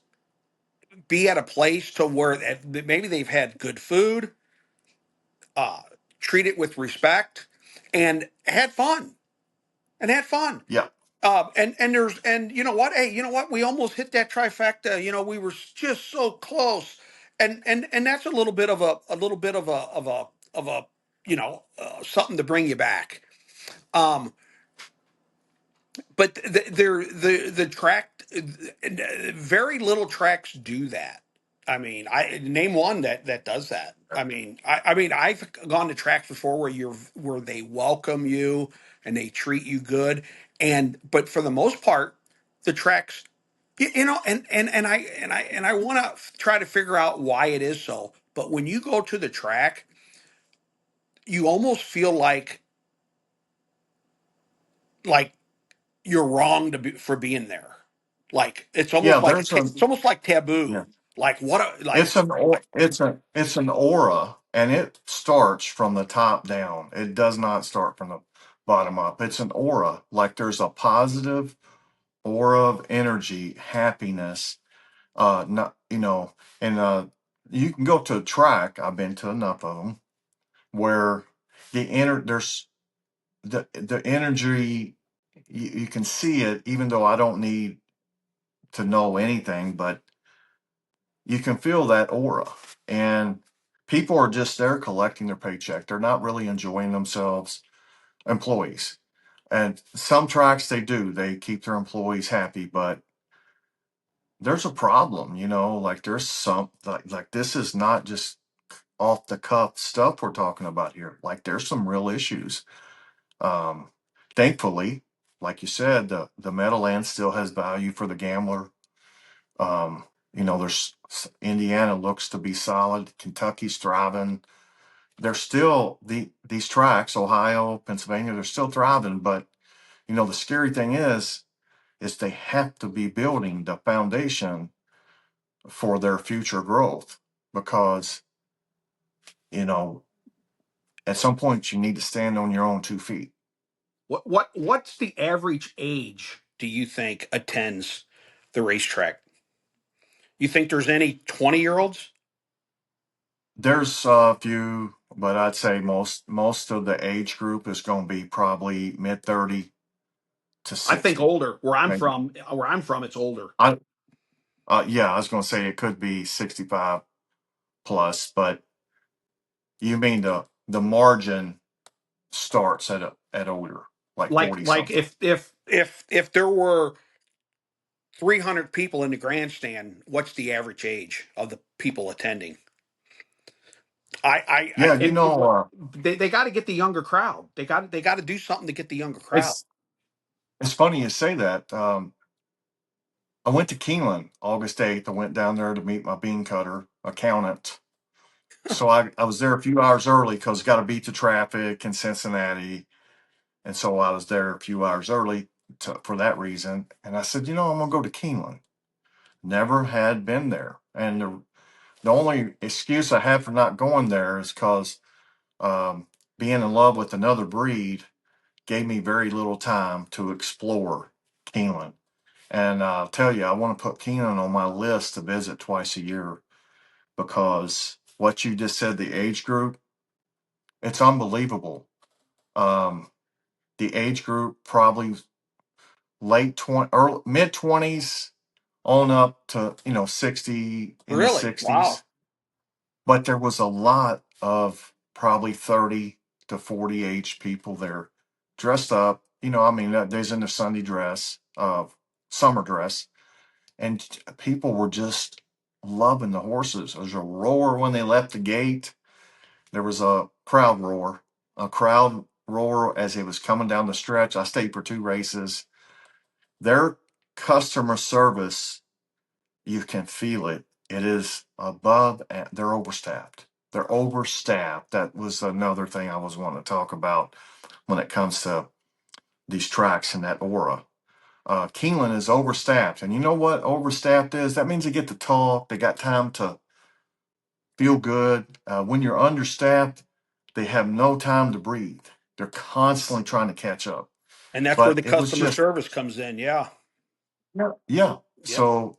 be at a place to where maybe they've had good food, uh, treat it with respect, and had fun. And had fun. Yeah, And there's and you know what? Hey, you know what? We almost hit that trifecta. You know, we were just so close. And that's a little bit of a something to bring you back. Um, but the track, very little tracks do that. I mean, I name one that does that. I mean, I've gone to tracks before where they welcome you and they treat you good, and but for the most part, the tracks, you know, and I want to try to figure out why it is so. But when you go to the track, you almost feel like you're wrong for being there. Like yeah. There's a it's almost like yeah. taboo. Like what a like It's an aura, and it starts from the top down. It does not start from the bottom up. It's an aura. Like there's a positive aura of energy, happiness. Not and you can go to a track. I've been to enough of them where there's the energy. You can see it, even though I don't need to know anything, but you can feel that aura. And people are just there collecting their paycheck. They're not really enjoying themselves, employees. And some tracks they do, they keep their employees happy, but there's a problem, like there's some like this is not just off the cuff stuff we're talking about here. Like there's some real issues. Um, Thankfully, like you said, the Meadowlands still has value for the gambler. Um, there's Indiana looks to be solid. Kentucky's thriving. There's still these tracks, Ohio, Pennsylvania, they're still thriving. But the scary thing is they have to be building the foundation for their future growth because you know at some point you need to stand on your own 2 feet. what's the average age do you think attends the racetrack? You think there's any 20-year-olds? There's a few, but I'd say most of the age group is going to be probably mid 30 to I think 60, older. maybe. Where I'm from, it's older. I Yeah, I was going to say it could be 65 plus, but you mean the margin starts at older, like 40 Like something. if there were 300 people in the grandstand, what's the average age of the people attending? Yeah, And they got to get the younger crowd. They got to do something to get the younger crowd. it's it's funny you say that. I went to Keeneland August 8th. I went down there to meet my bean cutter accountant. So I was there a few hours early because got to beat the traffic in Cincinnati. And so I was there a few hours early for that reason. And I said, I'm going to go to Keeneland. Never had been there. And the only excuse I have for not going there is because um, being in love with another breed gave me very little time to explore Keeneland. And I'll tell you, I want to put Keeneland on my list to visit twice a year because what you just said, the age group, it's unbelievable. Um, the age group probably late 20, early, mid 20s on up to 60 in the Really? Wow. 60s. but there was a lot of probably 30 to 40 age people there dressed up. I mean, they's in their Sunday dress, summer dress, and people were just loving the horses. There was a roar when they left the gate. There was a crowd roar as it was coming down the stretch. I stayed for two races. Their customer service, you can feel it. It is above, and they're overstaffed. They're overstaffed. That was another thing I was wanting to talk about when it comes to these tracks and that aura. Keeneland is overstaffed. And you know what overstaffed is? That means they get to talk, they got time to feel good. When you're understaffed, they have no time to breathe. They're constantly trying to catch up. And that's where But the it was customer just, service comes in. Yeah. yeah. Yep. So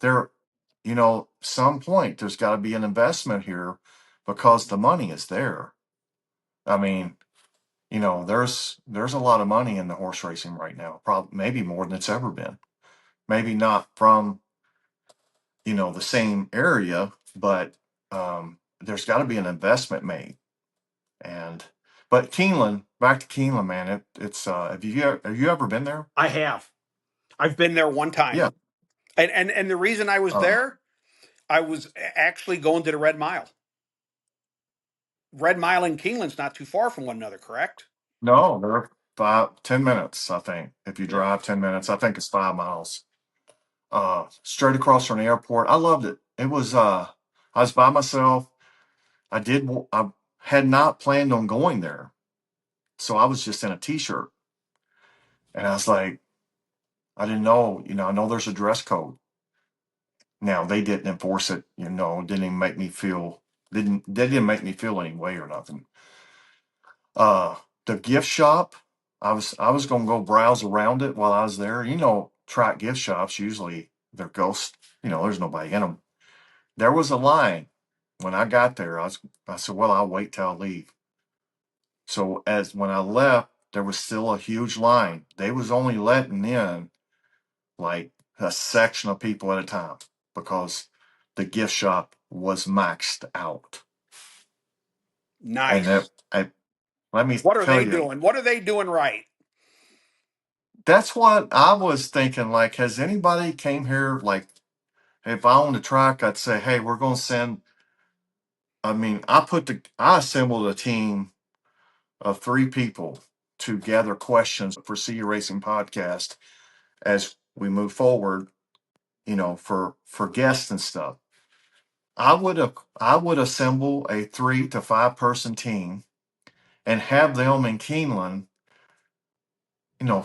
some point there's got to be an investment here because the money is there. I mean, there's a lot of money in the horse racing right now, probably maybe more than it's ever been. Maybe not from, the same area, but there's got to be an investment made. And but Keeneland, back to Keeneland, man, it's have you ever been there? I have. I've been there one time. Yeah. And the reason I was Uh, there, I was actually going to the Red Mile. Red Mile and Keeneland's not too far from one another, correct? no, they're 10 minutes, I think. If you Yeah. drive 10 minutes, I think it's 5 miles. Straight across from the airport. I loved it. It was I was by myself. I had not planned on going there. So I was just in a t-shirt. And I was like, I didn't know, I know there's a dress code. Now they didn't enforce it, didn't even make me feel they didn't make me feel any way or nothing. Uh the gift shop, I was gonna go browse around it while I was there. Track gift shops usually they're ghosts, there's nobody in them. There was a line when I got there. I said, well, I'll wait till I leave. So as when I left, there was still a huge line. They was only letting in like a section of people at a time because the gift shop was maxed out. And Nice. let me What are tell they you, doing? What are they doing right? that's what I was thinking. Like, has anybody came here? Like, if I owned a track, I'd say, hey, we're going to send. I mean, I assembled a team of three people to gather questions for See Your Racing podcast as we move forward. For guests and stuff. I would assemble a 3 to 5 person team and have them in Keeneland,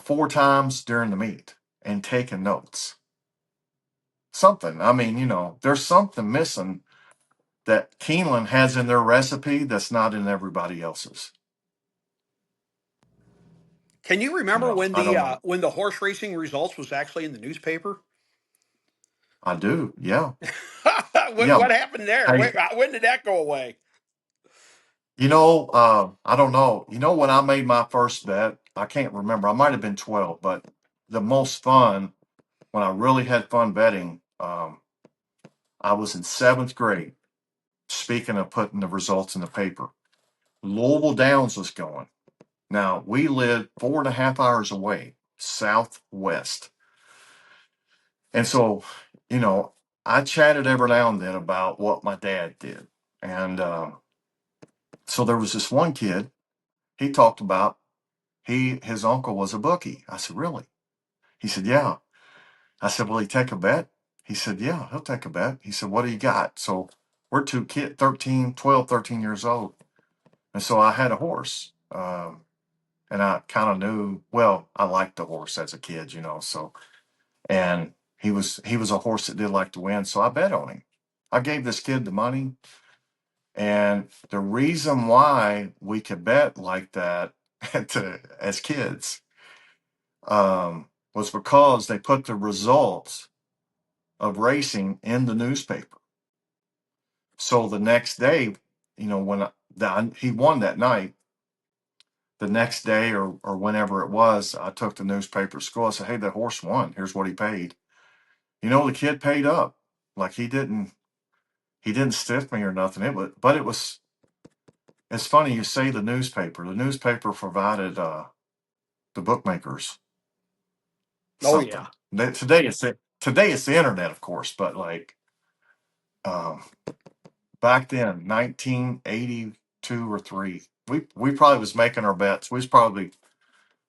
4 times during the meet and taking notes. Something. I mean, there's something missing that Keeneland has in their recipe that's not in everybody else's. Can you remember I don't know. when the horse racing results was actually in the newspaper? I do. Yeah. what Yeah. what happened there? Hey, When did that go away? I don't know. When I made my first bet, I can't remember. I might have been 12, but the most fun when I really had fun betting, I was in seventh grade. Speaking of putting the results in the paper, Louisville Downs was going. Now, we lived 4.5 hours away, southwest. And so, you know, I chatted every now and then about what my dad did. And so there was this one kid, he talked about his uncle was a bookie. I said, really? He said, yeah. I said, will he take a bet? He said, yeah, he'll take a bet. He said, what do you got? So we're two kids, 13 years old. And so I had a horse. And I kind of knew, well, I liked the horse as a kid, so, and he was a horse that did like to win. So I bet on him. I gave this kid the money. And the reason why we could bet like that as kids was because they put the results of racing in the newspaper. So the next day, when he won that night, the next day or whenever it was, I took the newspaper to school. I said, hey, the horse won. Here's what he paid. The kid paid up. Like he didn't, he didn't stiff me or nothing. But it was. It's funny you say the newspaper. The newspaper provided the bookmakers Oh yeah. something. Today it's the internet, of course, but like um, back then, 1982 or three, we probably was making our bets. We was probably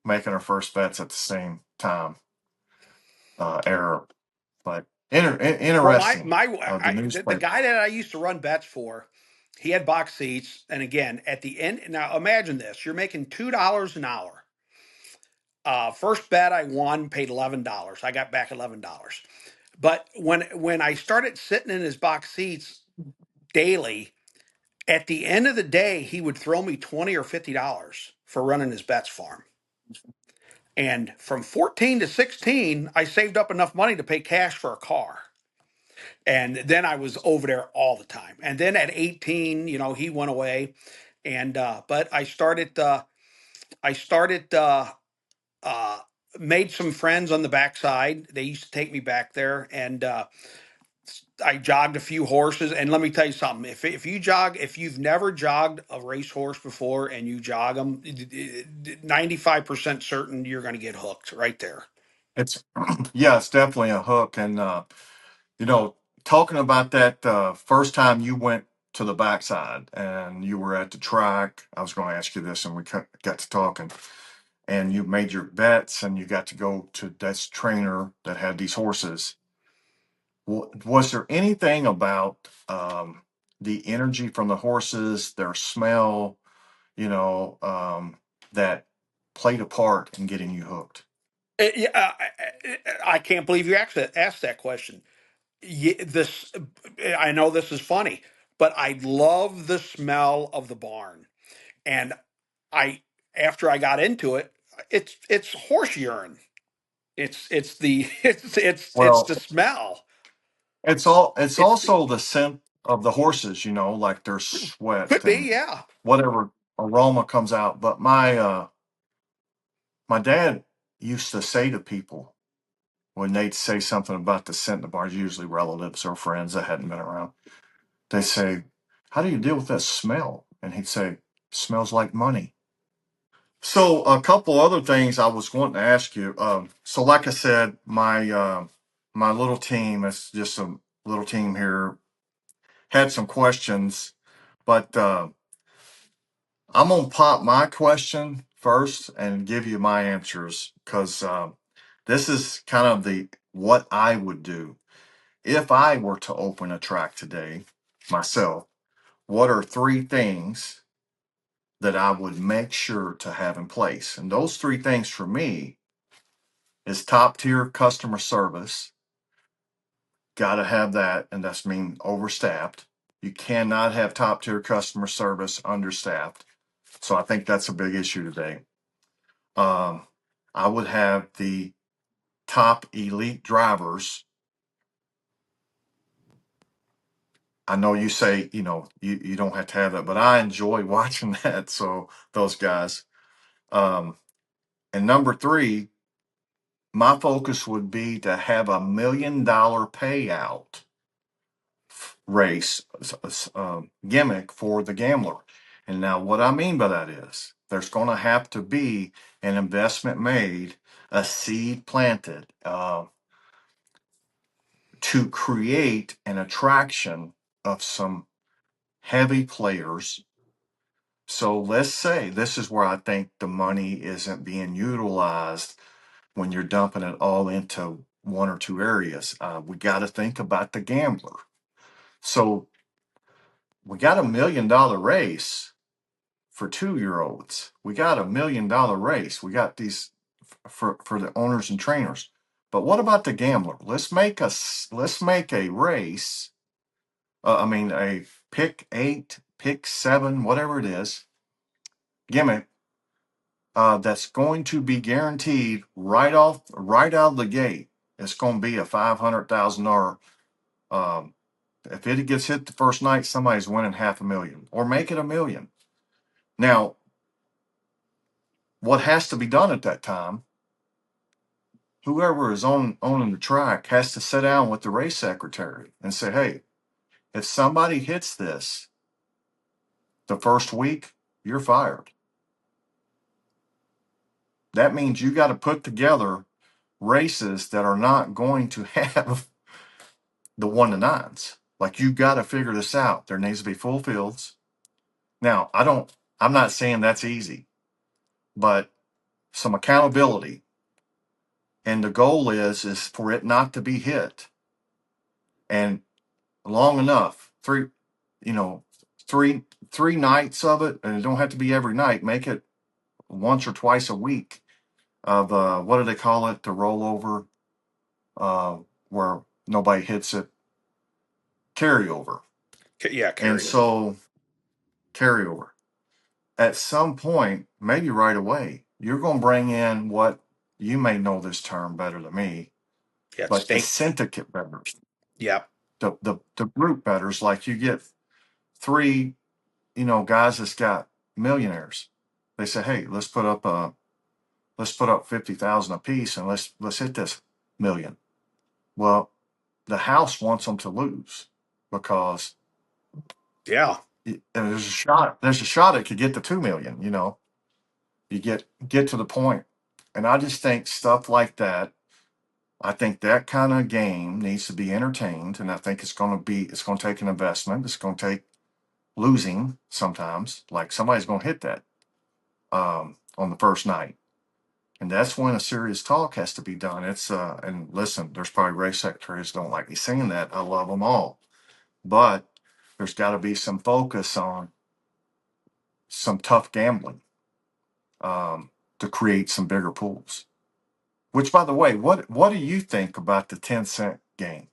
making our first bets at the same time era. But Well, interesting. The the newspaper. guy that I used to run bets for, he had box seats, and again at the end. Now imagine this: you're making $2 an hour. First bet I won, paid $11. I got back $11. But when I started sitting in his box seats daily, at the end of the day, he would throw me $20 or $50 for running his bets for him. And from 14 to 16, I saved up enough money to pay cash for a car. And then I was over there all the time. And then at 18, he went away. And but I started uh, made some friends on the backside. They used to take me back there, and I jogged a few horses. And let me tell you something: if you've never jogged a racehorse before and you jog them, 95% certain you're going to get hooked right there. It's yeah, it's definitely a hook. And you know, talking about that first time you went to the backside and you were at the track, I was going to ask you this, and we got to talking, and you made your bets, and you got to go to this trainer that had these horses. Was there anything about the energy from the horses, their smell, you know, that played a part in getting you hooked? Yeah, I can't believe you asked that question. This I know this is funny, but I love the smell of the barn. And I after I got into it, it's horse urine. It's the it's Well, the smell. it's It's the, also the scent of the horses, like their sweat could be, and yeah. whatever aroma comes out. But my dad used to say to people when they'd say something about the scent in the bars, usually relatives or friends that hadn't been around, they say, "How do you deal with that smell?" And he'd say, "Smells like money." So a couple other things I was wanting to ask you. So like I said, my little team, it's just a little team here, had some questions, but I'm gonna pop my question first and give you my answers because this is kind of the what I would do if I were to open a track today myself. What are three things that I would make sure to have in place? And those three things for me is top tier customer service. Got to have that, and that's mean overstaffed. You cannot have top tier customer service understaffed. So I think that's a big issue today. Um, I would have the top elite drivers. I know you say, you don't have to have that, but I enjoy watching that. So those guys. Um, and number three, my focus would be to have $1 million payout race gimmick for the gambler. And now, what I mean by that is there's going to have to be an investment made, a seed planted to create an attraction of some heavy players. So let's say this is where I think the money isn't being utilized when you're dumping it all into one or two areas. We got to think about the gambler. So we got $1 million race for 2 year olds. We got $1 million race. We got these for the owners and trainers. But what about the gambler? Let's make a race. I mean a pick eight, pick seven, whatever it is, gimmick that's going to be guaranteed right out of the gate. It's going to be a $500,000. Um, if it gets hit the first night, somebody's winning 500,000 or make it 1 million. Now, what has to be done at that time, whoever is owning the track has to sit down with the race secretary and say, hey, If somebody hits this the first week, you're fired. That means you got to put together races that are not going to have the 1 to 9s. Like, you got to figure this out. There needs to be full fields. Now, I'm not saying that's easy, but some accountability. And the goal is for it not to be hit. And long enough, you know, three nights of it, and it don't have to be every night. Make it once or twice a week of what do they call it? The rollover, uh, where nobody hits it, carryover. Yeah, And carry over. so carryover. At some point, maybe right away, you're going to bring in what you may know this term better than me, Yeah, but the stakes. syndicate bettors, Yeah, the group bettors, like you get three, guys that's got millionaires. They say, hey, let's put up 50,000 a piece and let's hit this million. Well, the house wants them to lose because yeah, there's a shot it could get to 2 million. You get to the point, and I just think stuff like that. I think that kind of game needs to be entertained, and I think it's going to take an investment. It's going to take losing sometimes. Like, somebody's going to hit that on the first night, and that's when a serious talk has to be done. And listen, there's probably race secretaries don't like me saying that. I love them all, but there's got to be some focus on some tough gambling to create some bigger pools. Which, by the way, what do you think about the 10-cent game?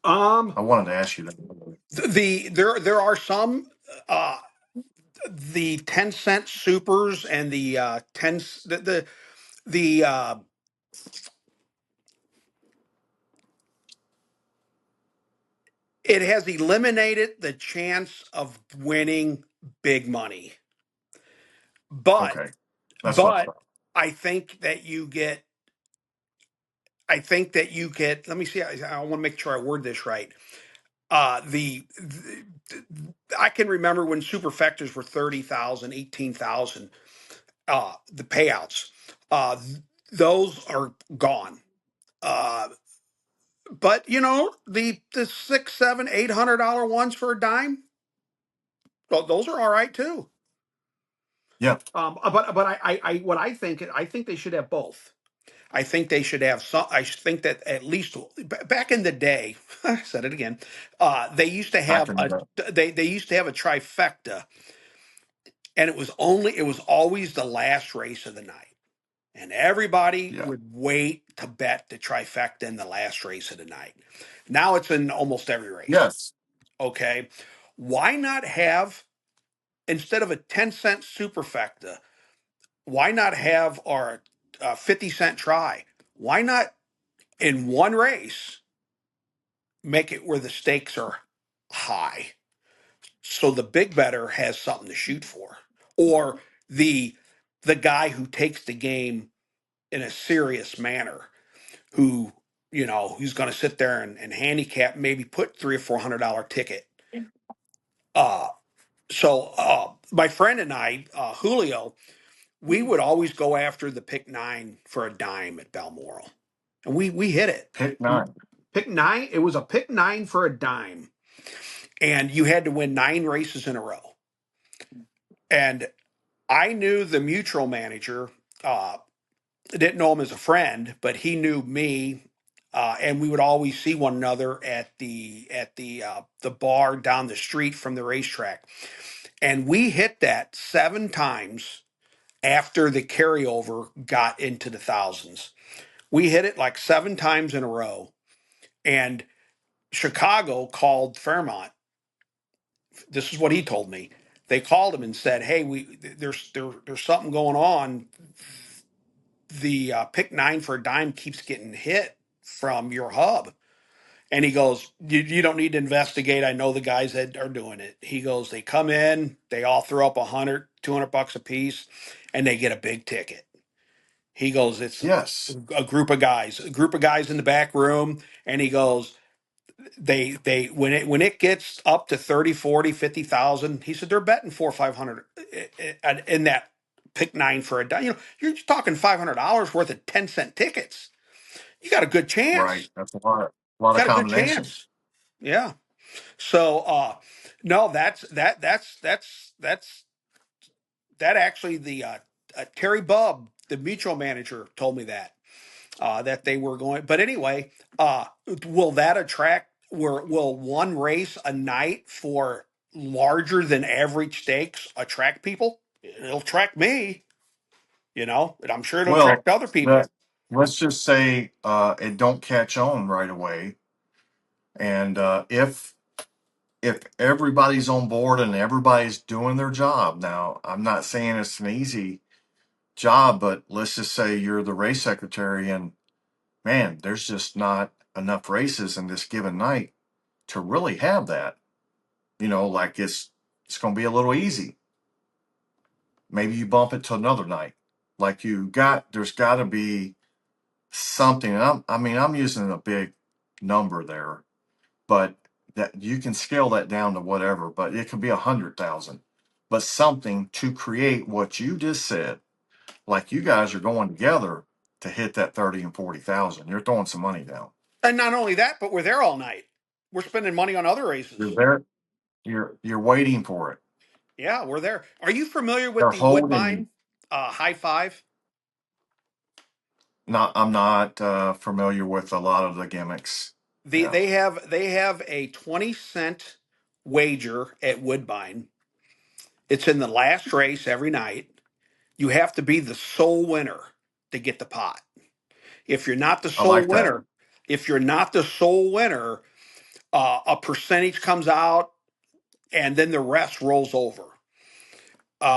um I wanted to ask you that. there are some uh the 10-cent supers and the 10 the it has eliminated the chance of winning big money. But Okay, that's what I but thought. I think that you get I think that you get let me see, I want to make sure I word this right. The I can remember when superfectors were 30,000, 18,000. The payouts, those are gone. Uh, but the six, seven, $800 ones for a dime, those are all right too. Yeah, But what I think they should have both. I think they should have some. I think that at least back in the day, I said it again. They used to back have in the a day. they used to have a trifecta, and it was always the last race of the night. And everybody Yeah. would wait to bet the trifecta in the last race of the night. Now it's in almost every race. Yes. Okay. Why not have, instead of a 10-cent superfecta, why not have our 50-cent try? Why not in one race make it where the stakes are high so the big better has something to shoot for? Or the the guy who takes the game in a serious manner, who who's going to sit there and handicap, maybe put $300 or $400 ticket. uh my friend and I, Julio, we would always go after the pick nine for a dime at Balmoral, and we hit it. Pick nine. Pick nine, it was a pick nine for a dime, and you had to win 9 races in a row. And I knew the mutual manager. Didn't know him as a friend, but he knew me, and we would always see one another at the bar down the street from the racetrack. And we hit that 7 times after the carryover got into the thousands. We hit it like 7 times in a row, and Chicago called Fairmont. This is what he told me. They called him and said, "Hey, there's something going on. The pick nine for a dime keeps getting hit from your hub." And he goes, you don't need to investigate. I know the guys that are doing it. He goes, they come in, they all throw up 100, $200 a piece, and they get a big ticket. He goes, it's Yes. a group of guys in the back room. And he goes, They when it gets up to 30, 40, 50,000, he said they're betting 400 or 500 in that pick nine for a dime. You're talking $500 worth of 10-cent tickets. You got a good Right. chance. That's a You lot of got a good combinations. chance. Yeah. So no, that actually the Terry Bubb, the mutual manager, told me that they were going. But anyway, will that attract? Will one race a night for larger than average stakes attract people? It'll attract me, and I'm sure it'll Well, attract other the people. let's just say it don't catch on right away, and if everybody's on board and everybody's doing their job, now I'm not saying it's an easy job, but let's just say you're the race secretary, and man, there's just not enough races in this given night to really have that. Like it's going to be a little easy. Maybe you bump it to another night. Like there's got to be something. And I'm using a big number there, but that you can scale that down to whatever. But it could be 100,000. But something to create what you just said. Like you guys are going together to hit that 30 and 40,000. You're throwing some money down. And not only that, but we're there all night. We're spending money on other races. You're there. You're waiting for it. Yeah, we're there. Are you familiar with They're the holding you. Woodbine High Five? Not I'm not familiar with a lot of the gimmicks. They Yeah, they have they have a 20-cent wager at Woodbine. It's in the last race every night. You have to be the sole winner to get the pot. If you're not the I sole like that. winner, if you're not the sole winner, a percentage comes out, and then the rest rolls over.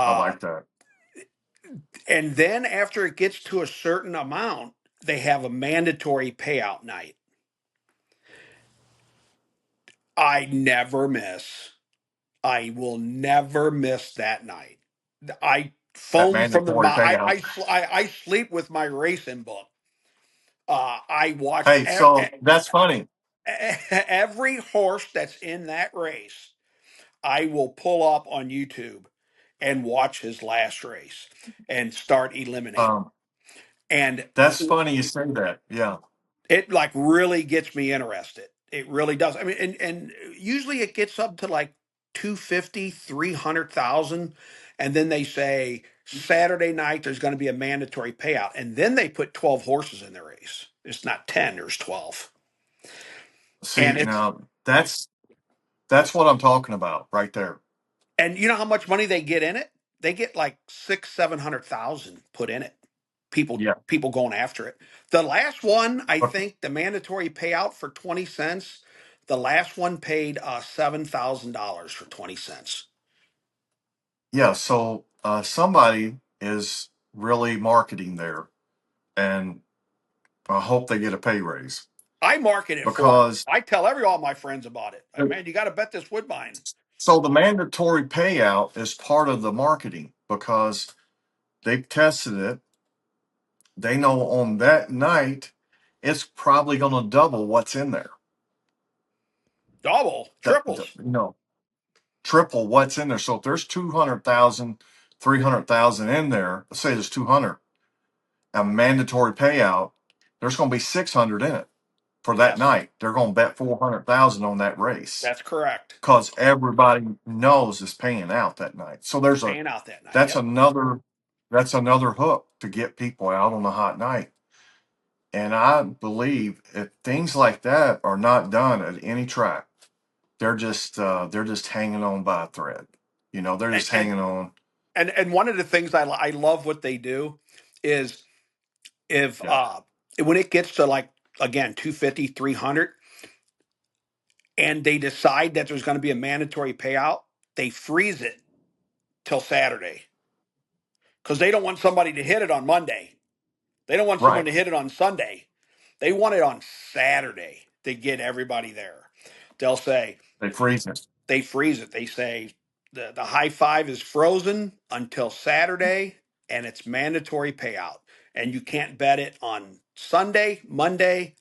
I Uh, like that. and then after it gets to a certain amount, they have a mandatory payout night. I never miss. I will never miss that night. I That foam from the. mandatory payout. I sleep with my racing book. I watch Hey, so that's funny. every horse that's in that race. I will pull up on YouTube and watch his last race and start eliminating. Um, And that's funny you say that. Yeah. it like really gets me interested. It really does. I mean, and usually it gets up to like 250, 300,000, and then they say Saturday night there's going to be a mandatory payout, and then they put 12 horses in the race. It's not 10, there's 12. And See, it's now that's what I'm talking about right there. and you know how much money they get in it? They get like 700,000 put in it. Yeah. People going after it. The last one, I But think, the mandatory payout for 20 cents. The last one paid $7,000 for 20 cents. yeah, so somebody is really marketing there, and I hope they get a pay raise I market it for them. because I tell all my friends about it. Man, you got to bet this Woodbine. so the mandatory payout is part of the marketing because they've tested it. They know on that night it's probably going to double what's in there. Double, The triples. triple what's in there. So if there's 200,000, 300,000 in there, let's say there's 200, a mandatory payout, there's going to be 600 in it for that Yes, night. They're going to bet 400,000 on that race that's correct. because everybody knows it's paying out that night. So It's paying out that night. that's Yep. another, that's another hook to get people out on a hot night. And I believe if things like that are not done at any track, they're just hanging on by a thread. They're And just and hanging on. and one of the things I love what they do is if Yeah. when it gets to like again 250, 300, and they decide that there's going to be a mandatory payout, they freeze it till Saturday because they don't want somebody to hit it on Monday. They don't want someone Right. to hit it on Sunday. They want it on Saturday to get everybody there. They'll say They freeze it. they freeze it. They say the high five is frozen until Saturday and it's mandatory payout. And you can't bet it on Sunday, Monday,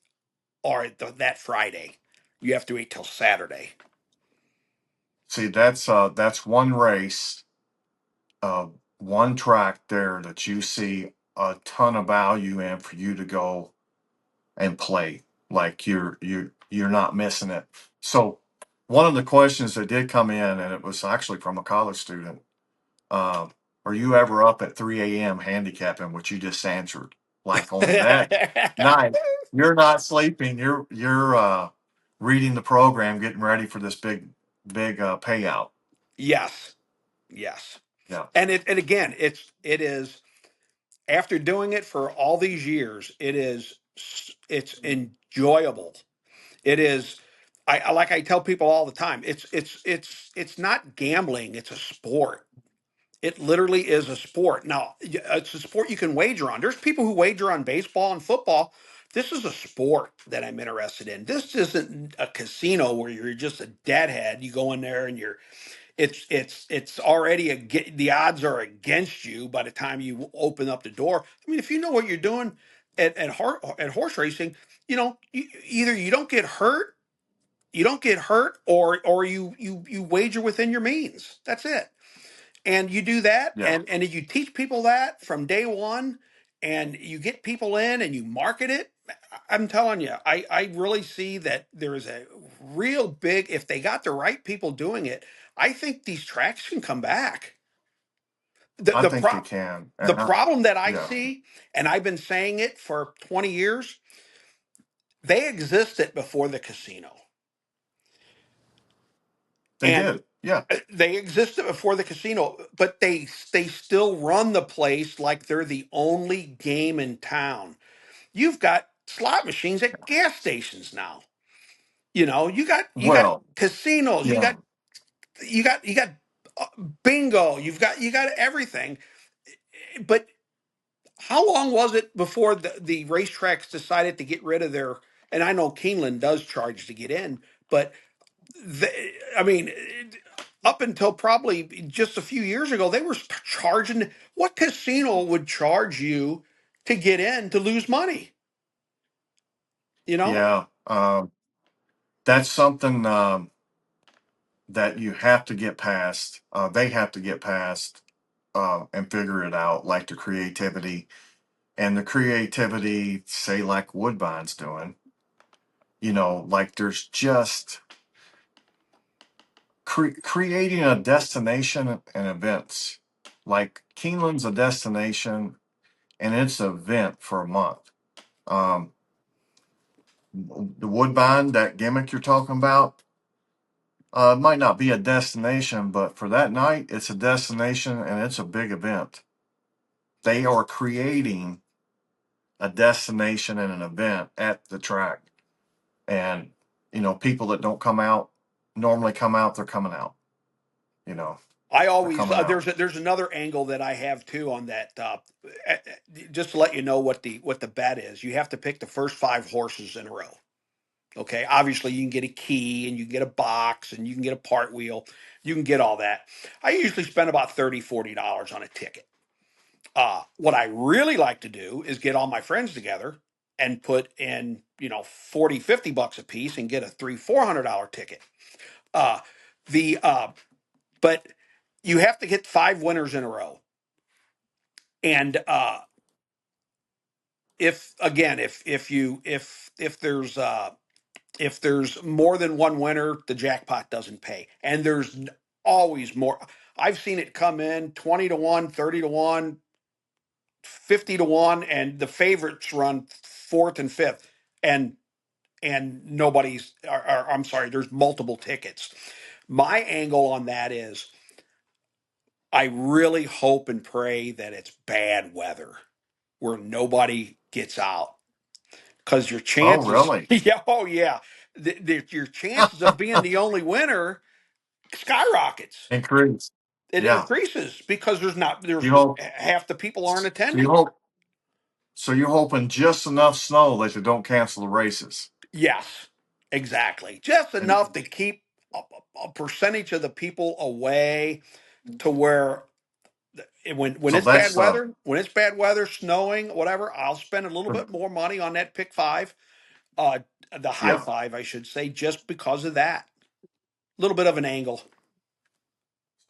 or that Friday. You have to wait till Saturday. See, that's one race, uh, one track there that you see a ton of value in for you to go and play. Like you're not missing it. So one of the questions that did come in, and it was actually from a college student, uh, are you ever up at 3 a.m. handicapping, which you just answered? Like on that night, you're not sleeping. You're reading the program, getting ready for this big payout. Yes, yes. Yeah. And again, it is after doing it for all these years, it's enjoyable. It is. I like I tell people all the time. It's not gambling. It's a sport. It literally is a sport. Now, it's a sport you can wager on. There's people who wager on baseball and football. This is a sport that I'm interested in. This isn't a casino where you're just a deadhead. You go in there and it's already the odds are against you by the time you open up the door. I mean, if you know what you're doing at horse racing, either you don't get hurt, or you wager within your means. That's it. And you do that, Yeah. and you teach people that from day one, and you get people in and you market it. I'm telling you, I really see that there is a real big, if they got the right people doing it, I think these tracks can come back. The I the think they prop can. the And problem that I yeah, see, and I've been saying it for 20 years, they existed before the casino. they And did. Yeah. they existed before the casino, but they still run the place like they're the only game in town. You've got slot machines at gas stations now. You got Well, casinos. You yeah. got you got uh, bingo. You got everything. But how long was it before the racetracks decided to get rid of their? And I know Keeneland does charge to get in, but I mean, up until probably just a few years ago, they were charging. What casino would charge you to get in to lose money? You know, Yeah. That's something that you have to get past. They have to get past and figure it out, like the creativity, say, like Woodbine's doing. Like there's just creating a destination and events. Like Keeneland's a destination and it's an event for a month. Um, the Woodbine, that gimmick you're talking about, might not be a destination, but for that night, it's a destination and it's a big event. They are creating a destination and an event at the track. And, people that don't come out normally come out, they're coming out, you know, I they're always coming out. there's another angle that I have too on that. Just to let you know what the bet is, you have to pick the first five horses in a row. Okay, obviously you can get a key and you can get a box and you can get a part wheel. You can get all that. I usually spend about $30-$40 on a ticket. What I really like to do is get all my friends together and put in 40-50 bucks a piece and get a $300-$400 ticket. Uh, the But you have to get five winners in a row. And if there's more than one winner, the jackpot doesn't pay. And there's always more. I've seen it come in 20-1, 30-1, 50-1, and the favorites run fourth and fifth. And I'm sorry, there's multiple tickets. My angle on that is I really hope and pray that it's bad weather where nobody gets out, because your Oh, chances, really? yeah, oh yeah, your chances of being the only winner skyrockets. Increase. It Yeah. increases because there's You hope, half the people aren't so you attending. hope, so you're hoping just enough snow that you don't cancel the races. Yes, exactly, just And enough to keep a percentage of the people away, to where when so it's bad that's, weather, snowing, whatever, I'll spend a little bit more money on that pick five. the high Yeah. five, I should say, just because of that. A little bit of an angle.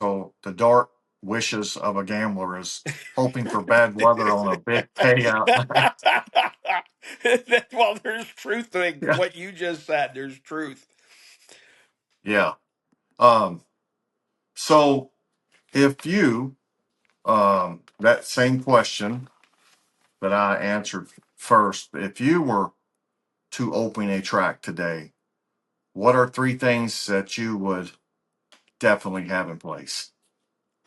So the dark wishes of a gambler is hoping for bad weather on a big payout night. Well, there's truth to Yeah. what you just said. There's truth. Yeah. Um, so if you, that same question that I answered first, if you were to open a track today, what are three things that you would definitely have in place?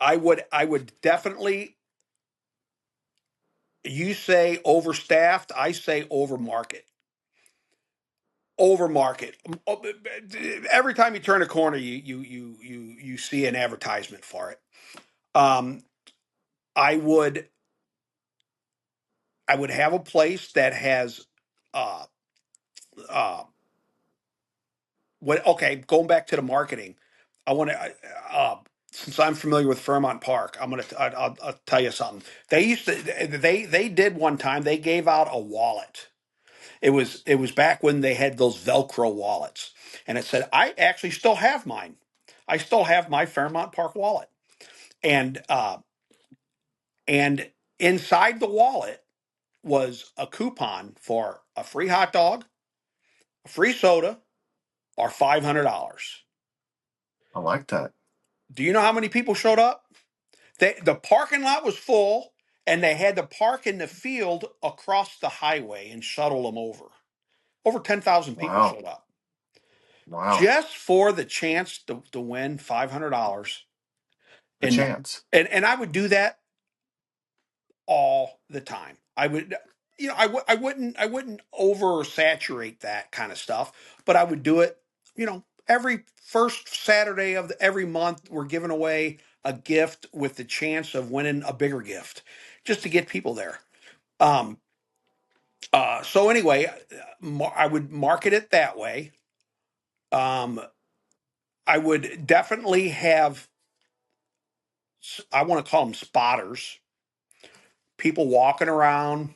I would definitely. You say overstaffed. I say overmarket. Overmarket. Every time you turn a corner, you see an advertisement for it. Um, I would I would have a place that has uh uh what okay, going back to the marketing. I want to since I'm familiar with Fairmont Park, I'll tell you something. They did one time, they gave out a wallet. It was back when they had those Velcro wallets, and it said, I actually still have mine. I still have my Fairmont Park wallet. And inside the wallet was a coupon for a free hot dog, a free soda, or $500. I like that. Do you know how many people showed up? The parking lot was full, and they had to park in the field across the highway and shuttle them over. Over 10,000 people Wow. showed up Wow. just for the chance to win $500. The And chance. and I would do that all the time. I would, I wouldn't oversaturate that kind of stuff, but I would do it. Every first Saturday of every month, we're giving away a gift with the chance of winning a bigger gift, just to get people there. Um, so anyway, I would market it that way. Um, I would definitely have. I want to call them spotters, people walking around,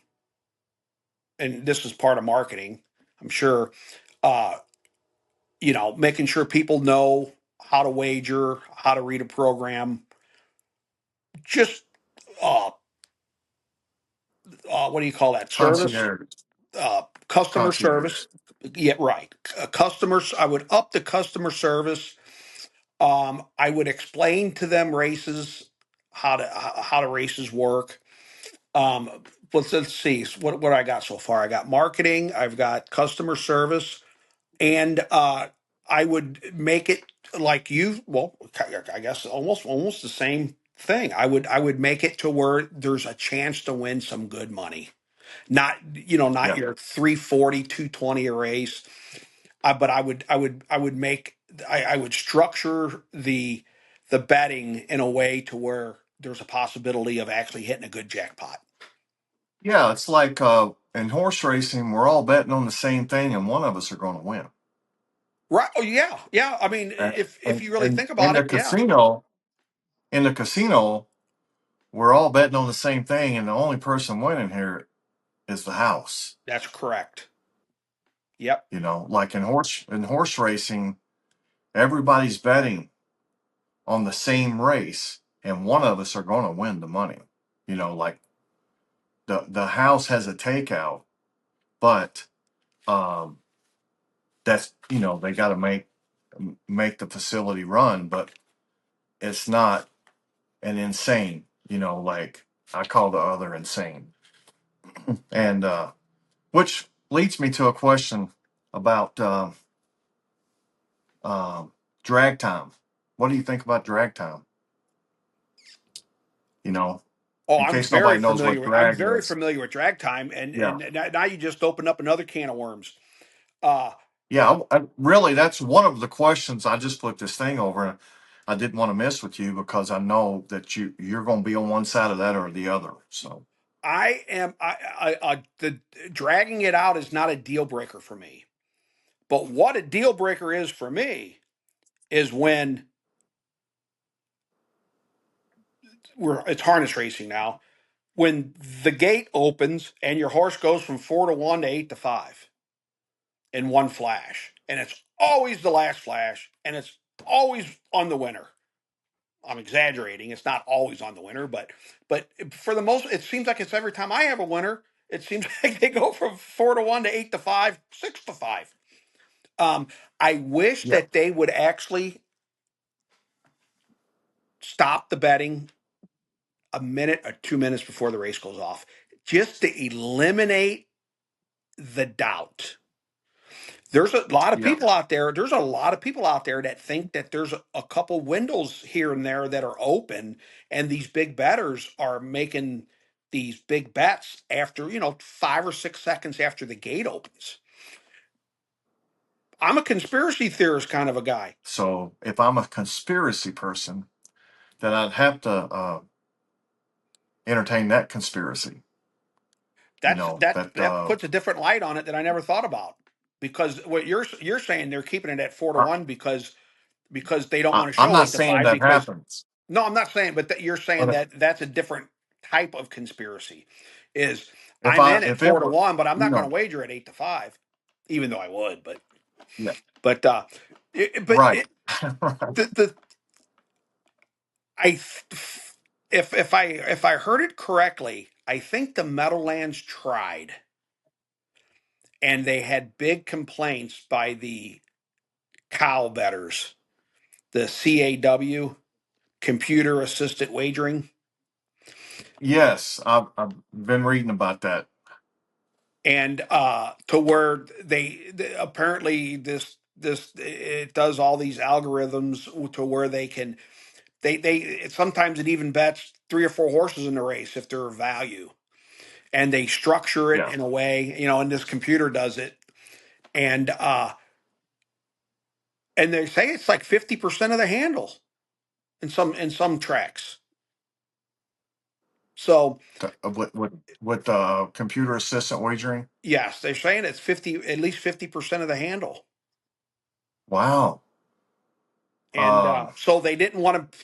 and this is part of marketing, I'm sure. Uh, making sure people know how to wager, how to read a program, just uh, what do you call that? Service, Concierge. customer Concierge. service. Yeah, right. Customers. I would up the customer service. I would explain to them races, how the races work. Um, let's see what I got so far. I got marketing. I've got customer service, and I would make it like you. Well, I guess almost the same thing. I would make it to where there's a chance to win some good money. Not Yeah. your 340, 220 a race. But I would structure the betting in a way to where there's a possibility of actually hitting a good jackpot. Yeah. It's like in horse racing, we're all betting on the same thing, and one of us are going to win. Right? Oh yeah, yeah. I mean, And, if and, you really and think about it, yeah, in the casino, we're all betting on the same thing, and the only person winning here is the house. that's correct. Yep, Like in horse racing, everybody's betting on the same race, and one of us are going to win the money. Like the house has a takeout, but um, that's they got to make the facility run, but it's not an insane. Like I call the other insane, and which leads me to a question about um, drag time. What do you think about drag time? You know, Oh, in I'm case very nobody knows familiar what with I'm drag very is. familiar with drag time, and Yeah. and now you just opened up another can of worms. Uh, Yeah, really, that's one of the questions. I just flipped this thing over, and I didn't want to mess with you because I know that you're going to be on one side of that or the other. So I am the dragging it out is not a deal breaker for me. But what a deal breaker is for me is when it's harness racing now. When the gate opens and your horse goes from 4 to 1 to 8 to 5, in one flash, and it's always the last flash, and it's always on the winner. I'm exaggerating. It's not always on the winner, but for the most, it seems like it's every time I have a winner. It seems like they go from 4-1 to 8-5, 6-5. Um, I wish Yeah. that they would actually stop the betting a minute or 2 minutes before the race goes off, just to eliminate the doubt. There's a lot of Yeah. people out there. There's a lot of people out there that think that there's a couple windows here and there that are open, and these big bettors are making these big bets after 5 or 6 seconds after the gate opens. I'm a conspiracy theorist kind of a guy. So if I'm a conspiracy person, then I'd have to entertain that conspiracy. You That's know that that that puts a different light on it that I never thought about. Because what you're saying, they're keeping it at four to I, one because they don't want to I'm show not eight to saying five that because happens, no, I'm not saying, but that you're saying but that that's a different type of conspiracy. Is if I'm I in at if it four to were, one, but I'm you not going know, to wager at 8-5, even though I would. yeah, But but right, right. the I if I heard it correctly, I think the Meadowlands tried, and they had big complaints by the cow betters, the CAW, computer assisted wagering. Yes, I've been reading about that. And to where apparently this it does all these algorithms to where they can they sometimes it even bets 3 or 4 horses in the race if they're of value, and they structure it Yeah, in a way, and this computer does it. And and they say it's like 50% of the handle in some tracks. So with computer assistant wagering. yes, they're saying it's 50, at least 50% of the handle. Wow. And Um, so they didn't want to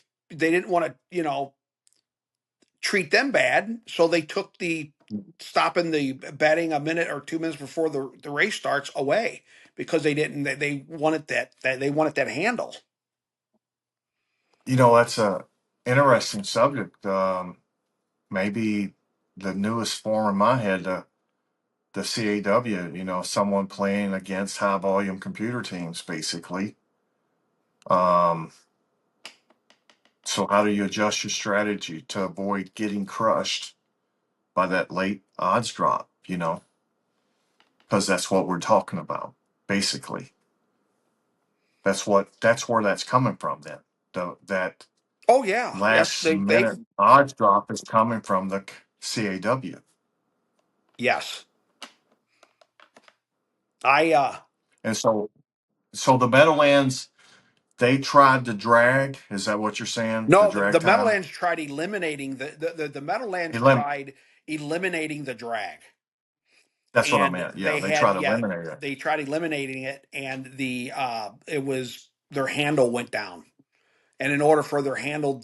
treat them bad, so they took the stopping the betting a minute or 2 minutes before the race starts away, because they wanted that they wanted that handle. that's a interesting subject. Maybe the newest form in my head, the CAW. Someone playing against high volume computer teams, basically. Um, so how do you adjust your strategy to avoid getting crushed by that late odds drop? Because that's what we're talking about, basically. That's where that's coming from. Then that Oh yeah, that's last they've minute odds drop is coming from the CAW. yes. I And so the Meadowlands, they tried to drag. Is that what you're saying? The no, drag the time? Meadowlands tried eliminating the Meadowlands Elim- tried eliminating the drag. that's what I And meant. Yeah, they try to eliminate it. they tried eliminating it, and the it was their handle went down. And in order for their handle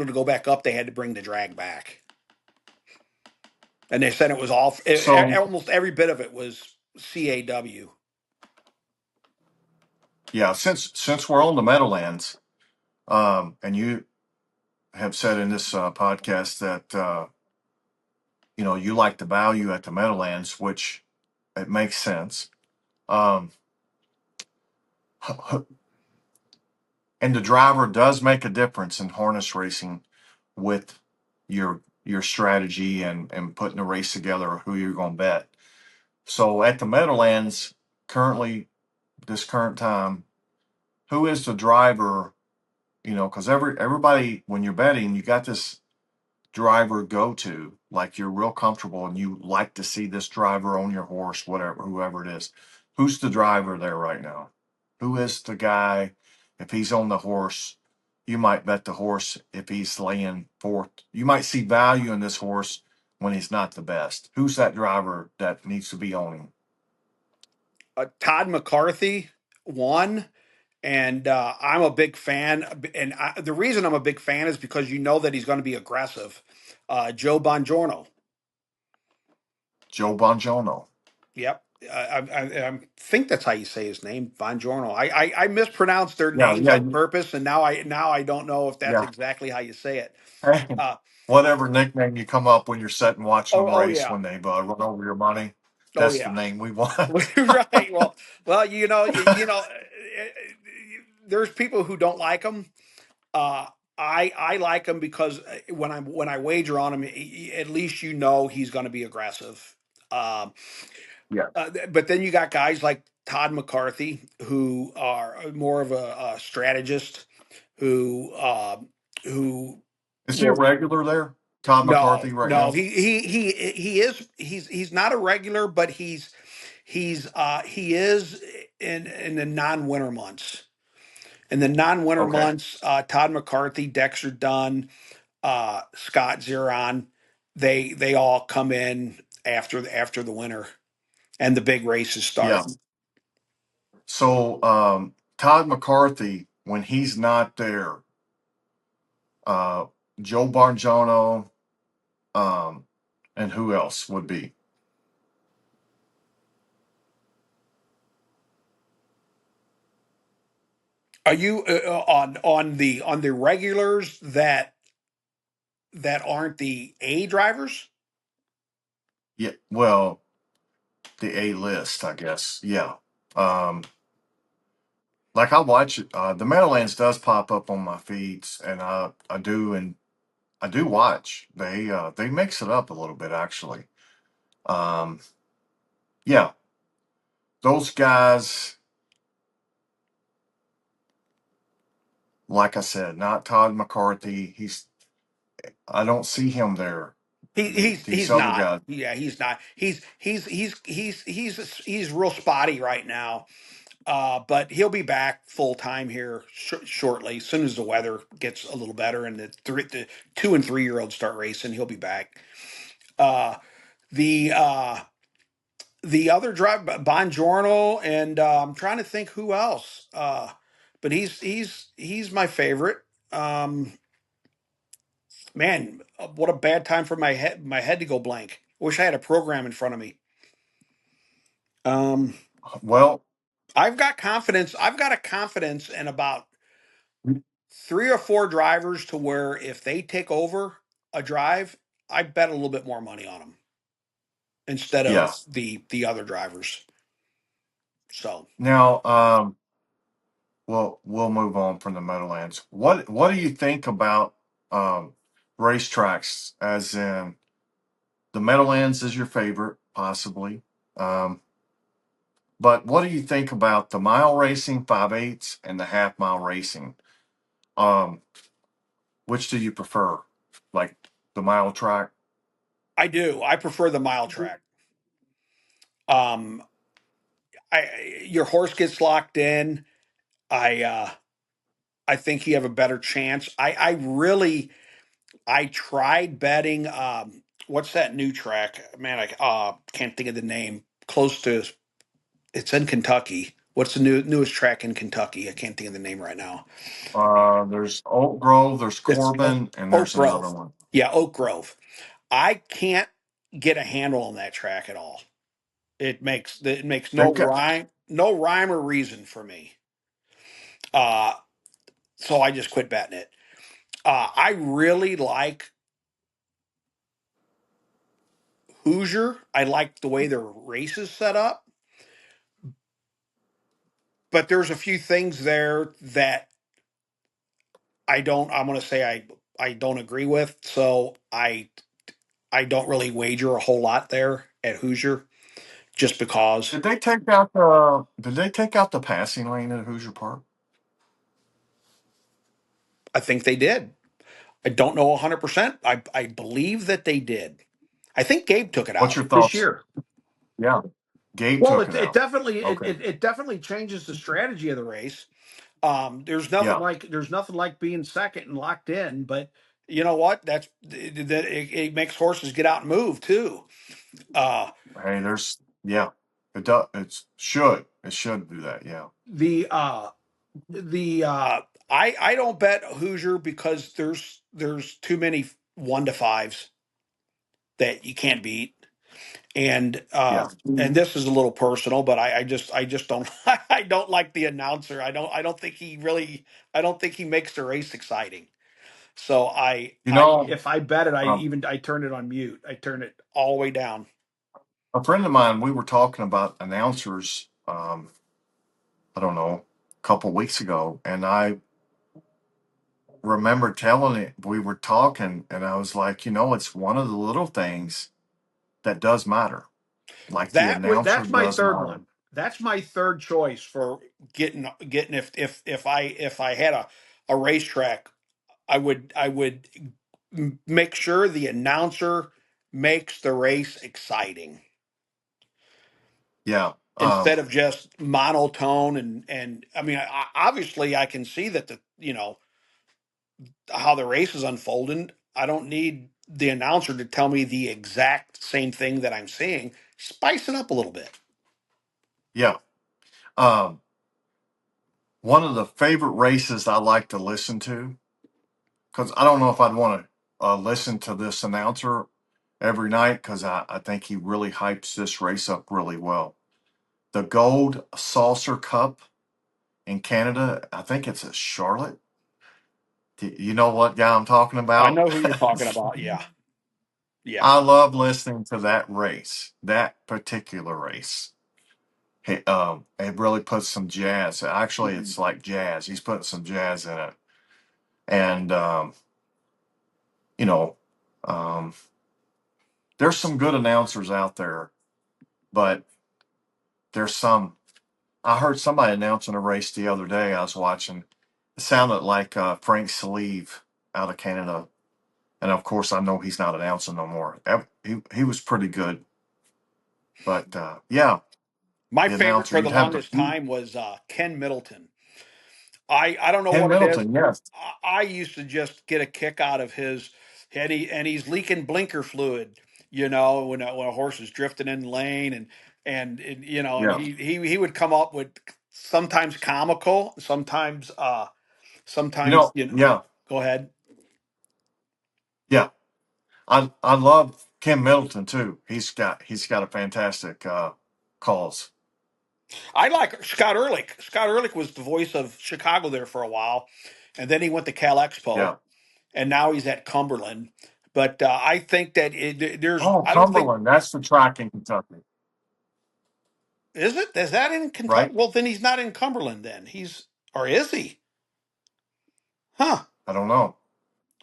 to go back up, they had to bring the drag back. And they said it was So almost every bit of it was CAW. yeah, since we're on the Meadowlands, and you have said in this podcast that you like the value at the Meadowlands, which it makes sense. Um, and the driver does make a difference in harness racing with your strategy and putting the race together, or who you're going to bet. So at the Meadowlands, currently, this current time, who is the driver? Because everybody, when you're betting, you got this driver go to, like you're real comfortable and you like to see this driver on your horse, whatever, whoever it is. Who's the driver there right now? Who is the guy? If he's on the horse, you might bet the horse if he's laying fourth. You might see value in this horse when he's not the best. Who's that driver that needs to be on him? Todd McCarthy won, and I'm a big fan. And the reason I'm a big fan is because that he's going to be aggressive. Joe Bongiorno. Joe Bongiorno. Yep. I think that's how you say his name, Bongiorno. I mispronounced their Yeah, names yeah, on purpose, and now I don't know if that's yeah. exactly how you say it. Uh, Whatever nickname you come up when you're sitting watching them oh race yeah, when they run over your money, oh that's the yeah. name we want. Right. Well, there's people who don't like him. Uh, I like him because when I wager on him, at least he's going to be aggressive. Um, Yeah. but then you got guys like Todd McCarthy who are more of a strategist who Is he a will. regular there? Todd No, McCarthy right no, now? he is he's not a regular, but he is in the non-winter months. In the non-winter Okay. months, Todd McCarthy, Dexter Dunn, Scott Zeron, they all come in after the winter and the big races start. Yeah. So Todd McCarthy, when he's not there, uh, Joe Bargiano, um, and who else would be? Are you on the regulars that aren't the A drivers? Yeah. Well, the A list, I guess. Yeah. Um, like I watch it, the Meadowlands does pop up on my feeds, and I do watch. They mix it up a little bit actually. Um, yeah, those guys, like I said, not Todd McCarthy. I don't see him there. He, he's These he's other not. guys. Yeah, he's not. He's real spotty right now. But he'll be back full time here shortly. As soon as the weather gets a little better and the 2 and 3 year olds start racing, he'll be back. Uh, the uh, the other drive, Bongiorno, and I'm trying to think who else. But he's my favorite. Um, Man, what a bad time for my head to go blank. Wish I had a program in front of me. Um, Well, I've got confidence. I've got a confidence in about 3 or 4 drivers to where if they take over a drive, I bet a little bit more money on them instead of yeah. the other drivers. So Now, we'll move on from the Meadowlands. What do you think about um, racetracks? As in, the Meadowlands is your favorite, possibly. Um, but what do you think about the mile racing, 5/8, and the half mile racing? Um, which do you prefer? Like the mile track? I do. I prefer the mile track. Um, your horse gets locked in. I uh, I think you have a better chance. I tried betting. What's that new track? Man, I can't think of the name. Close to it's in Kentucky. What's the newest track in Kentucky? I can't think of the name right now. There's Oak Grove, there's It's Corbin, and Oak there's another Grove. one. Yeah, Oak Grove. I can't get a handle on that track at all. It makes They've got no rhyme or reason for me. Uh, so I just quit betting it. I really like Hoosier. I like the way their race is set up, but there's a few things there that I'm going to say I don't agree with. So I don't really wager a whole lot there at Hoosier just because did they take out the passing lane at Hoosier Park? I think they did. I don't know 100%. I believe that they did. I think Gabe took it What's out your this thoughts? year. Yeah, Gabe Well, took it, it it out. definitely it, Okay. it, it definitely changes the strategy of the race. Yeah. There's nothing like being second and locked in, but you know what? It makes horses get out and move too. Uh, Hey, yeah, it does. It should do that. Yeah. the the I don't bet Hoosier because there's too many 1 to 5s that you can't beat. and Yeah. and this is a little personal, but I just don't I don't like the announcer. I don't think he really I don't think he makes the race exciting. So You I know, if I bet it, um, I turn it on mute. I turn it all the way down. a friend of mine, we were talking about announcers, I don't know, a couple weeks ago, and I remember telling it, we were talking, and I was like, it's one of the little things that does matter. Like the announcer That's my does third matter. one. That's my third choice for getting if I had a racetrack, I would make sure the announcer makes the race exciting Yeah. instead of just monotone. And I mean, obviously I can see that how the race is unfolding. I don't need the announcer to tell me the exact same thing that I'm seeing. Spice it up a little bit. Yeah. Um, one of the favorite races I like to listen to, because I don't know if I'd want to listen to this announcer every night, because I think he really hypes this race up really well. The Gold Saucer Cup in Canada, I think it's at Charlotte. You know what guy I'm talking I about? know who you're talking about. Yeah, yeah. I love listening to that race, that particular race. It really puts some jazz. Actually, it's like jazz. He's putting some jazz in it, and you know, um, there's some good announcers out there, but there's some. I heard somebody announcing a race the other day. I was watching. It sounded like Frank Sleeve out of Canada, and of course, I know he's not announcing no more. He was pretty good, but yeah, My the favorite announcer. for the You'd have longest the time was Ken Middleton. I don't know Ken what it is. Middleton. Yes, I used to just get a kick out of his and he's leaking blinker fluid, when a horse is drifting in the lane and yeah. he would come up with sometimes comical, You sometimes know, yeah, go ahead. yeah. I love Ken Middleton too. He's got a fantastic calls. I like Scott Ehrlich. Scott Ehrlich was the voice of Chicago there for a while, and then he went to Cal Expo, Yeah. and now he's at Cumberland. But I think that Oh, I don't think. Cumberland. That's the track in Kentucky, Is it? Is that in Kentucky? right? Well, then he's not in Cumberland. Then or is he? Huh? I don't know.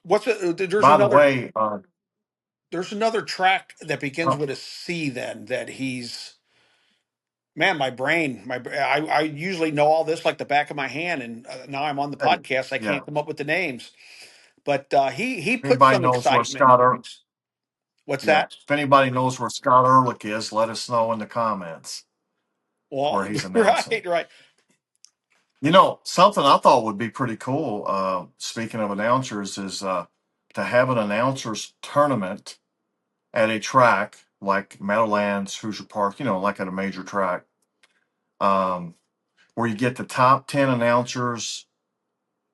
What's it? There's By the another. way, There's another track that begins uh, with a C. Then that he's. Man, my brain. I usually know all this like the back of my hand, and now I'm on the hey, podcast. I yeah. can't come up with the names. But he If put anybody some knows where excitement in Scott the er- race. What's yeah, that? if anybody knows where Scott Ehrlich is, let us know in the comments Well, where he's announcing. right, right. Something I thought would be pretty cool. Speaking of announcers, is to have an announcers tournament at a track like Meadowlands, Hoosier Park. Like at a major track, um, where you get the top 10 announcers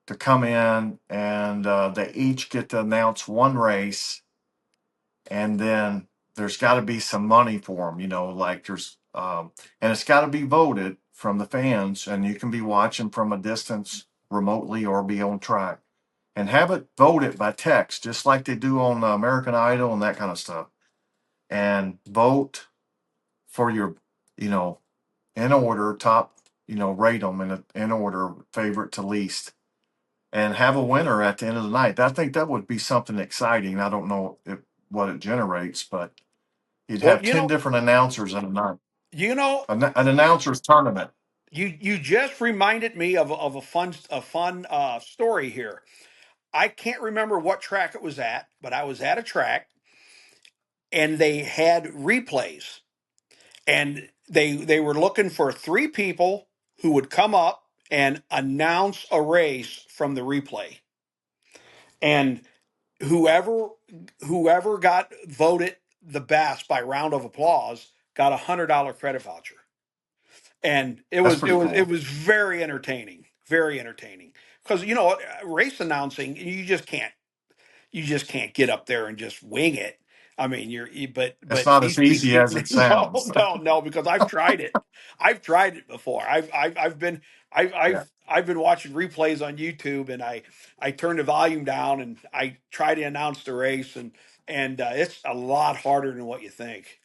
to come in, and they each get to announce one race, and then there's got to be some money for them, like and it's got to be voted from the fans, and you can be watching from a distance remotely or be on track, and have it voted by text, just like they do on American Idol and that kind of stuff, and vote for your, you know, in order, top, rate them in order, favorite to least, and have a winner at the end of the night. I think that would be something exciting. I don't know what it generates, but you'd Well, have 10 different announcers in a night, you know, an announcers tournament. you just reminded me of a fun story here. I can't remember what track it was at, but I was at a track and they had replays, and they were looking for three people who would come up and announce a race from the replay, and whoever whoever got voted the best by round of applause got $100 credit voucher. And it That's was it pretty was it cool. was very entertaining, because race announcing, you just can't get up there and just wing it. I mean, It's but not as these easy people, as it no, sounds. no, because I've tried it. I've tried it before. I've been, Yeah, I've been watching replays on YouTube, and I turn the volume down and I try to announce the race, and it's a lot harder than what you think.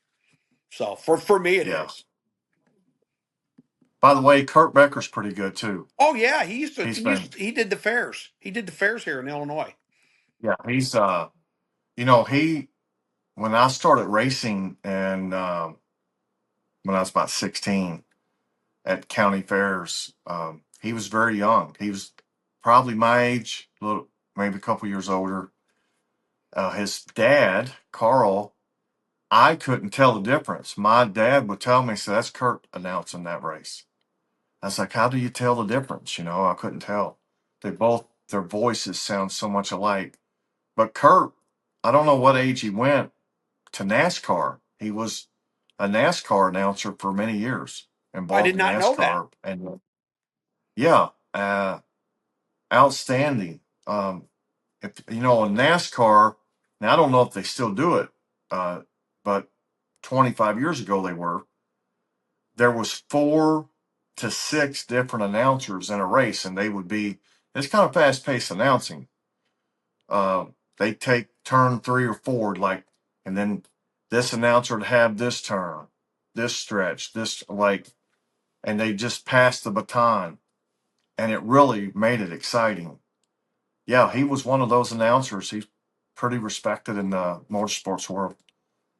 So for me, it yeah. is. By the way, Kurt Becker's pretty good too. Oh yeah, He's been, he did the fairs. He did the fairs here in Illinois. yeah, he's he when I started racing and when I was about 16 at county fairs, he was very young. He was probably my age, a little maybe a couple years older. His dad, Carl, I couldn't tell the difference. My dad would tell me, so that's Kurt announcing that race. I was like, how do you tell the difference? I couldn't tell. Their voices sound so much alike. But Kurt, I don't know what age he went to NASCAR. He was a NASCAR announcer for many years, I did involved in not know that. NASCAR. And yeah, outstanding. If in NASCAR, now I don't know if they still do it, but 25 years ago they were. There was 4 to 6 different announcers in a race, and it's kind of fast paced announcing. Uh, they take turn 3 or 4, and then this announcer would have this turn, this stretch, and they just passed the baton, and it really made it exciting. Yeah, he was one of those announcers. He's pretty respected in the motorsports world.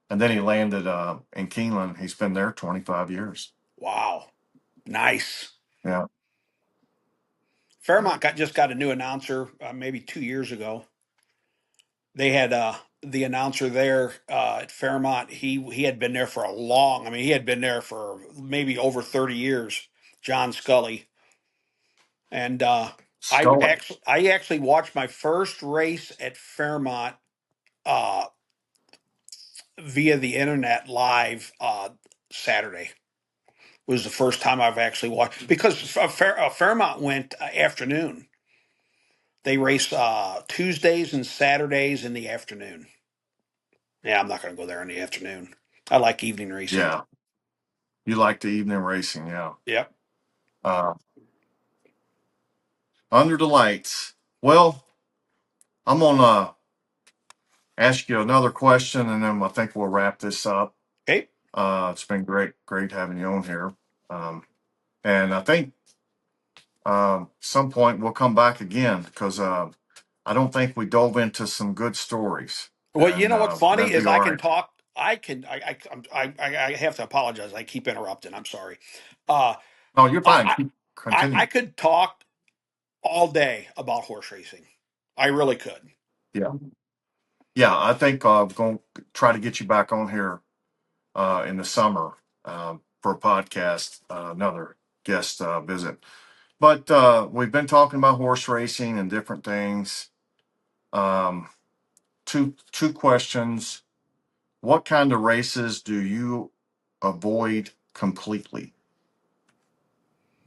And then he landed in Keeneland. He's been there 25 years. Wow, nice. Yeah. Fairmont just got a new announcer maybe 2 years ago. They had the announcer there at Fairmont. He had been there for a long. I mean, he had been there for maybe over 30 years. John Scully, and Scully. I actually watched my first race at Fairmont uh, via the internet live Saturday. Was the first time I've actually watched because Fairmont went afternoon. They race Tuesdays and Saturdays in the afternoon. Yeah, I'm not going to go there in the afternoon. I like evening racing. Yeah. You like the evening racing. Yeah. Yep. Uh, Under the lights. Well, I'm going to ask you another question, and then I think we'll wrap this up. Okay. It's been great having you on here. Um, and I think some point we'll come back again because I don't think we dove into some good stories, Well, you and know what's funny that'd be is all I can right. talk. I can. I have to apologize. I keep interrupting. I'm sorry. Uh, No, you're fine. I, Keep continue. I could talk all day about horse racing. I really could. Yeah, yeah. I think I'm going to try to get you back on here in the summer for a podcast, another guest visit. But we've been talking about horse racing and different things. Um, two questions. What kind of races do you avoid completely?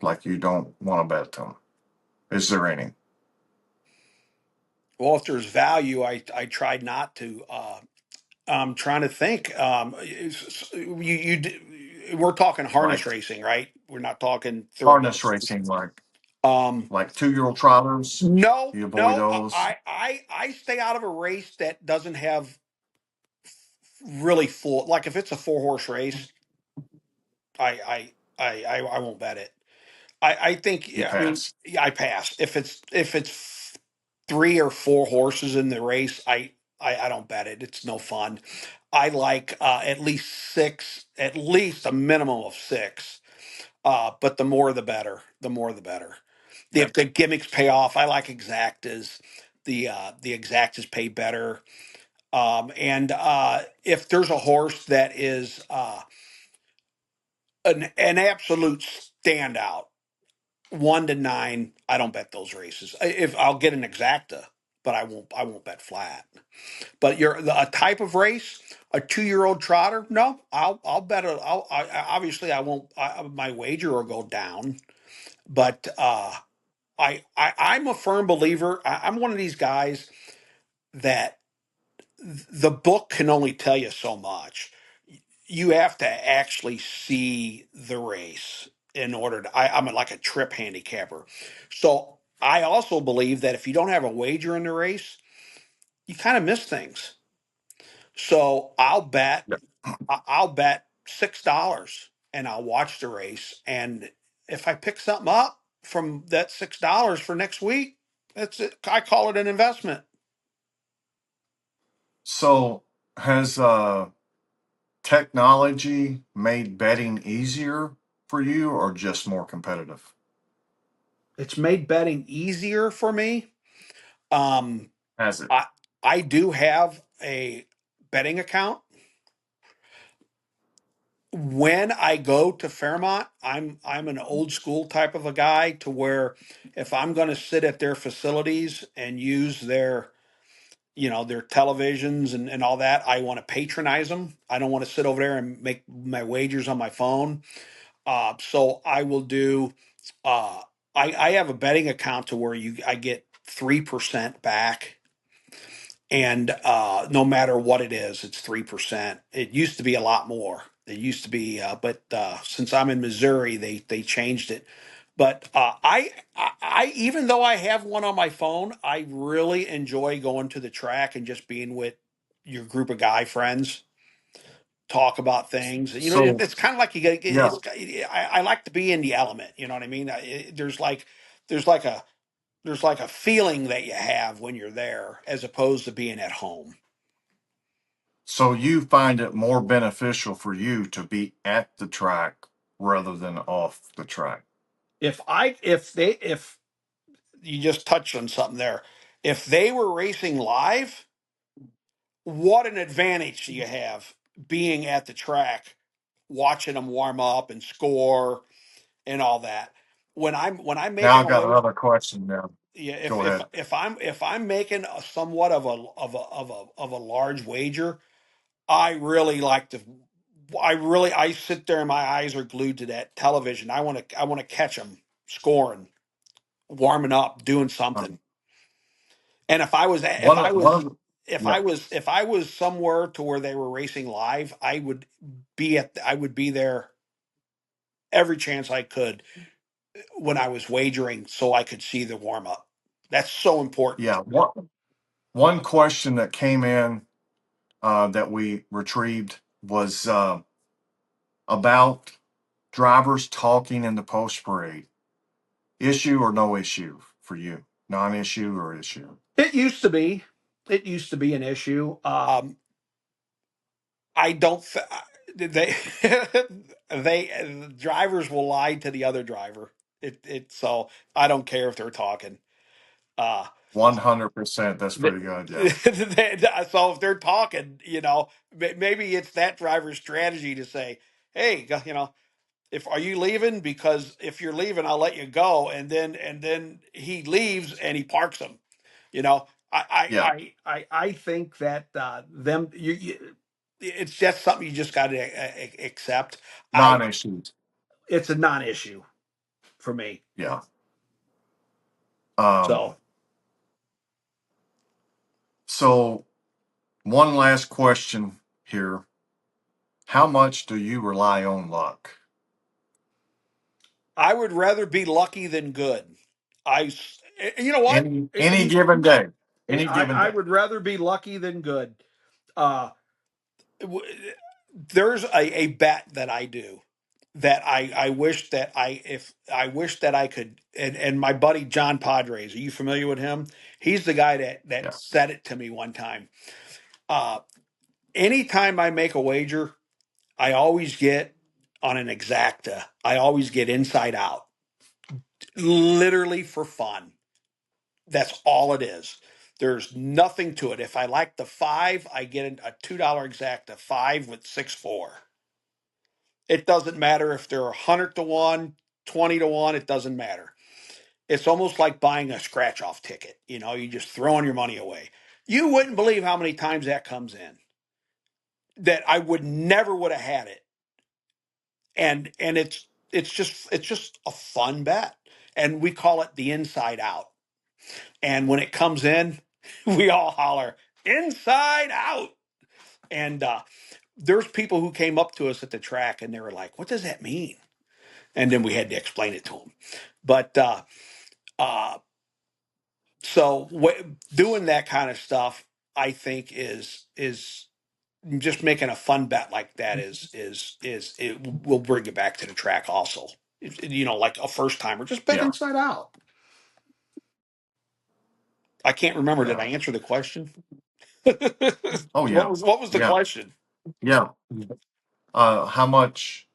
Like you don't want to bet them? Is there any? Well, if there's value, I tried not to. I'm trying to think. We're talking harness Like racing, right? We're not talking harness thoroughbreds. racing, Um, like 2-year-old trotters? no, You avoid no. those? I stay out of a race that doesn't have really full. Like if it's a four horse race, I won't bet it. I think. You Yeah, I mean, pass. yeah, I pass. If it's 3 or 4 horses in the race, I don't bet it. It's no fun. I like at least six, at least a minimum of six. But the more the better. The more the better. The Yeah. If the gimmicks pay off, I like exactas. The exactas pay better. And if there's a horse that is an absolute standout, 1 to 9, I don't bet those races. If I'll get an exacta, but I won't bet flat. But a type of race, a 2-year-old trotter, no, I'll bet it. Obviously I won't. My wager will go down, but I'm a firm believer. I'm one of these guys that the book can only tell you so much. You have to actually see the race in order to. I'm like a trip handicapper, so I also believe that if you don't have a wager in the race, you kind of miss things. So Yeah. I'll bet $6 and I'll watch the race, and if I pick something up from that $6 for next week, that's it. I call it an investment. So has technology made betting easier for you or just more competitive? It's made betting easier for me. Um, Has it? I I do have a betting account. When I go to Fairmont, I'm an old school type of a guy to where if I'm going to sit at their facilities and use their their televisions and all that, I want to patronize them. I don't want to sit over there and make my wagers on my phone. So I will do. Uh, I have a betting account to where I get 3% back, and no matter what it is, it's 3%. It used to be a lot more. It used to be, but since I'm in Missouri, they changed it. But I even though I have one on my phone, I really enjoy going to the track and just being with your group of guy friends, talk about things. So It's kind of like you get. yeah. I like to be in the element. You know what I mean? There's like a there's like a feeling that you have when you're there as opposed to being at home. So you find it more beneficial for you to be at the track rather than off the track. If you just touched on something there, if they were racing live, what an advantage do you have being at the track, watching them warm up and score and all that. When I'm Now making I a got way, another question now. yeah, Go ahead. if I'm making a somewhat of a large wager, I really like to. I sit there and my eyes are glued to that television. I want to catch them scoring, warming up, doing something. Um, And if I was one of one of the, yeah. if I was somewhere to where they were racing live, I would be there every chance I could when I was wagering so I could see the warm up. That's so important. Yeah. One question that came in that we retrieved was about drivers talking in the post parade. Issue or no issue for you? Non-issue or issue? It used to be. It used to be an issue. I don't. They drivers will lie to the other driver. So I don't care if they're talking. Uh, 100%. That's th- pretty good. Yeah. so if they're talking, maybe it's that driver's strategy to say, "Hey, if are you leaving? Because if you're leaving, I'll let you go." And then he leaves and he parks them. You know, Yeah. I think that it's just something you just got to accept. I Non-issues. It's a non-issue for me. Yeah. Um, So so one last question here. How much do you rely on luck? I would rather be lucky than good. You know what? Any given day. Any given I day. would rather be lucky than good. Uh, w- there's a bet that I do that I wish that I wish that I could, and my buddy John Padres, are you familiar with him? He's the guy that Yeah. said it to me one time. Uh, Anytime I make a wager, I always get on an exacta. I always get inside out, literally for fun. That's all it is. There's nothing to it. If I like the five, I get a $2 exacta, five with 6-4. It doesn't matter if they're 100 to 1, 20 to 1, it doesn't matter. It's almost like buying a scratch off ticket. You just throwing your money away. You wouldn't believe how many times that comes in that I would never would have had it. And it's just a fun bet. And we call it the inside out. And when it comes in, we all holler, inside out. And there's people who came up to us at the track and they were like, "What does that mean?" And then we had to explain it to them. But uh, doing that kind of stuff, I think is just making a fun bet like that is it will bring you back to the track also. Like a first timer, just bet Yeah. inside out. I can't remember. Did Yeah. I answer the question? Oh what yeah. was the Yeah. question? Yeah. How much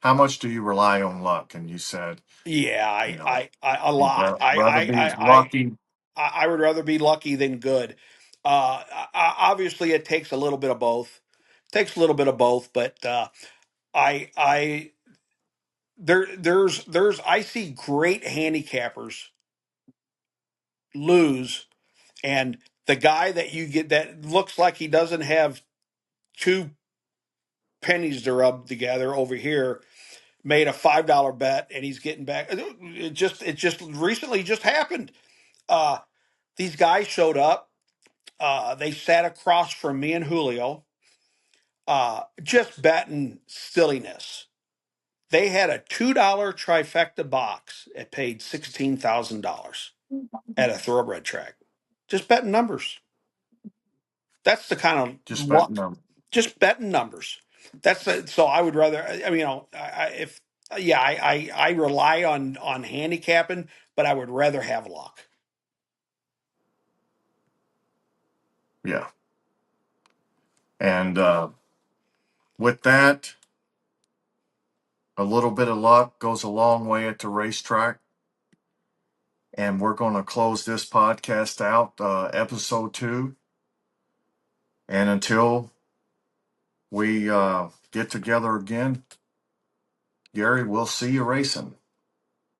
how much do you rely on luck? And you said, Yeah, you know, a you'd lot. rather be lucky. I would rather be lucky than good. Obviously, it takes a little bit of both. Takes a little bit of both, but I there's I see great handicappers lose, and the guy that you get that looks like he doesn't have two pennies to rub together over here made a $5 bet and he's getting back. It just recently just happened. Uh, these guys showed up. They sat across from me and Julio, just betting silliness. They had a $2 trifecta box. It paid $16,000 at a thoroughbred track. Just betting numbers. That's the kind of Just betting luck. them. Just betting numbers. So I would rather. I mean, if yeah, I rely on handicapping, but I would rather have luck. Yeah. And with that, a little bit of luck goes a long way at the racetrack. And we're going to close this podcast out, episode 2. And until we get together again, Gary, we'll see you racing.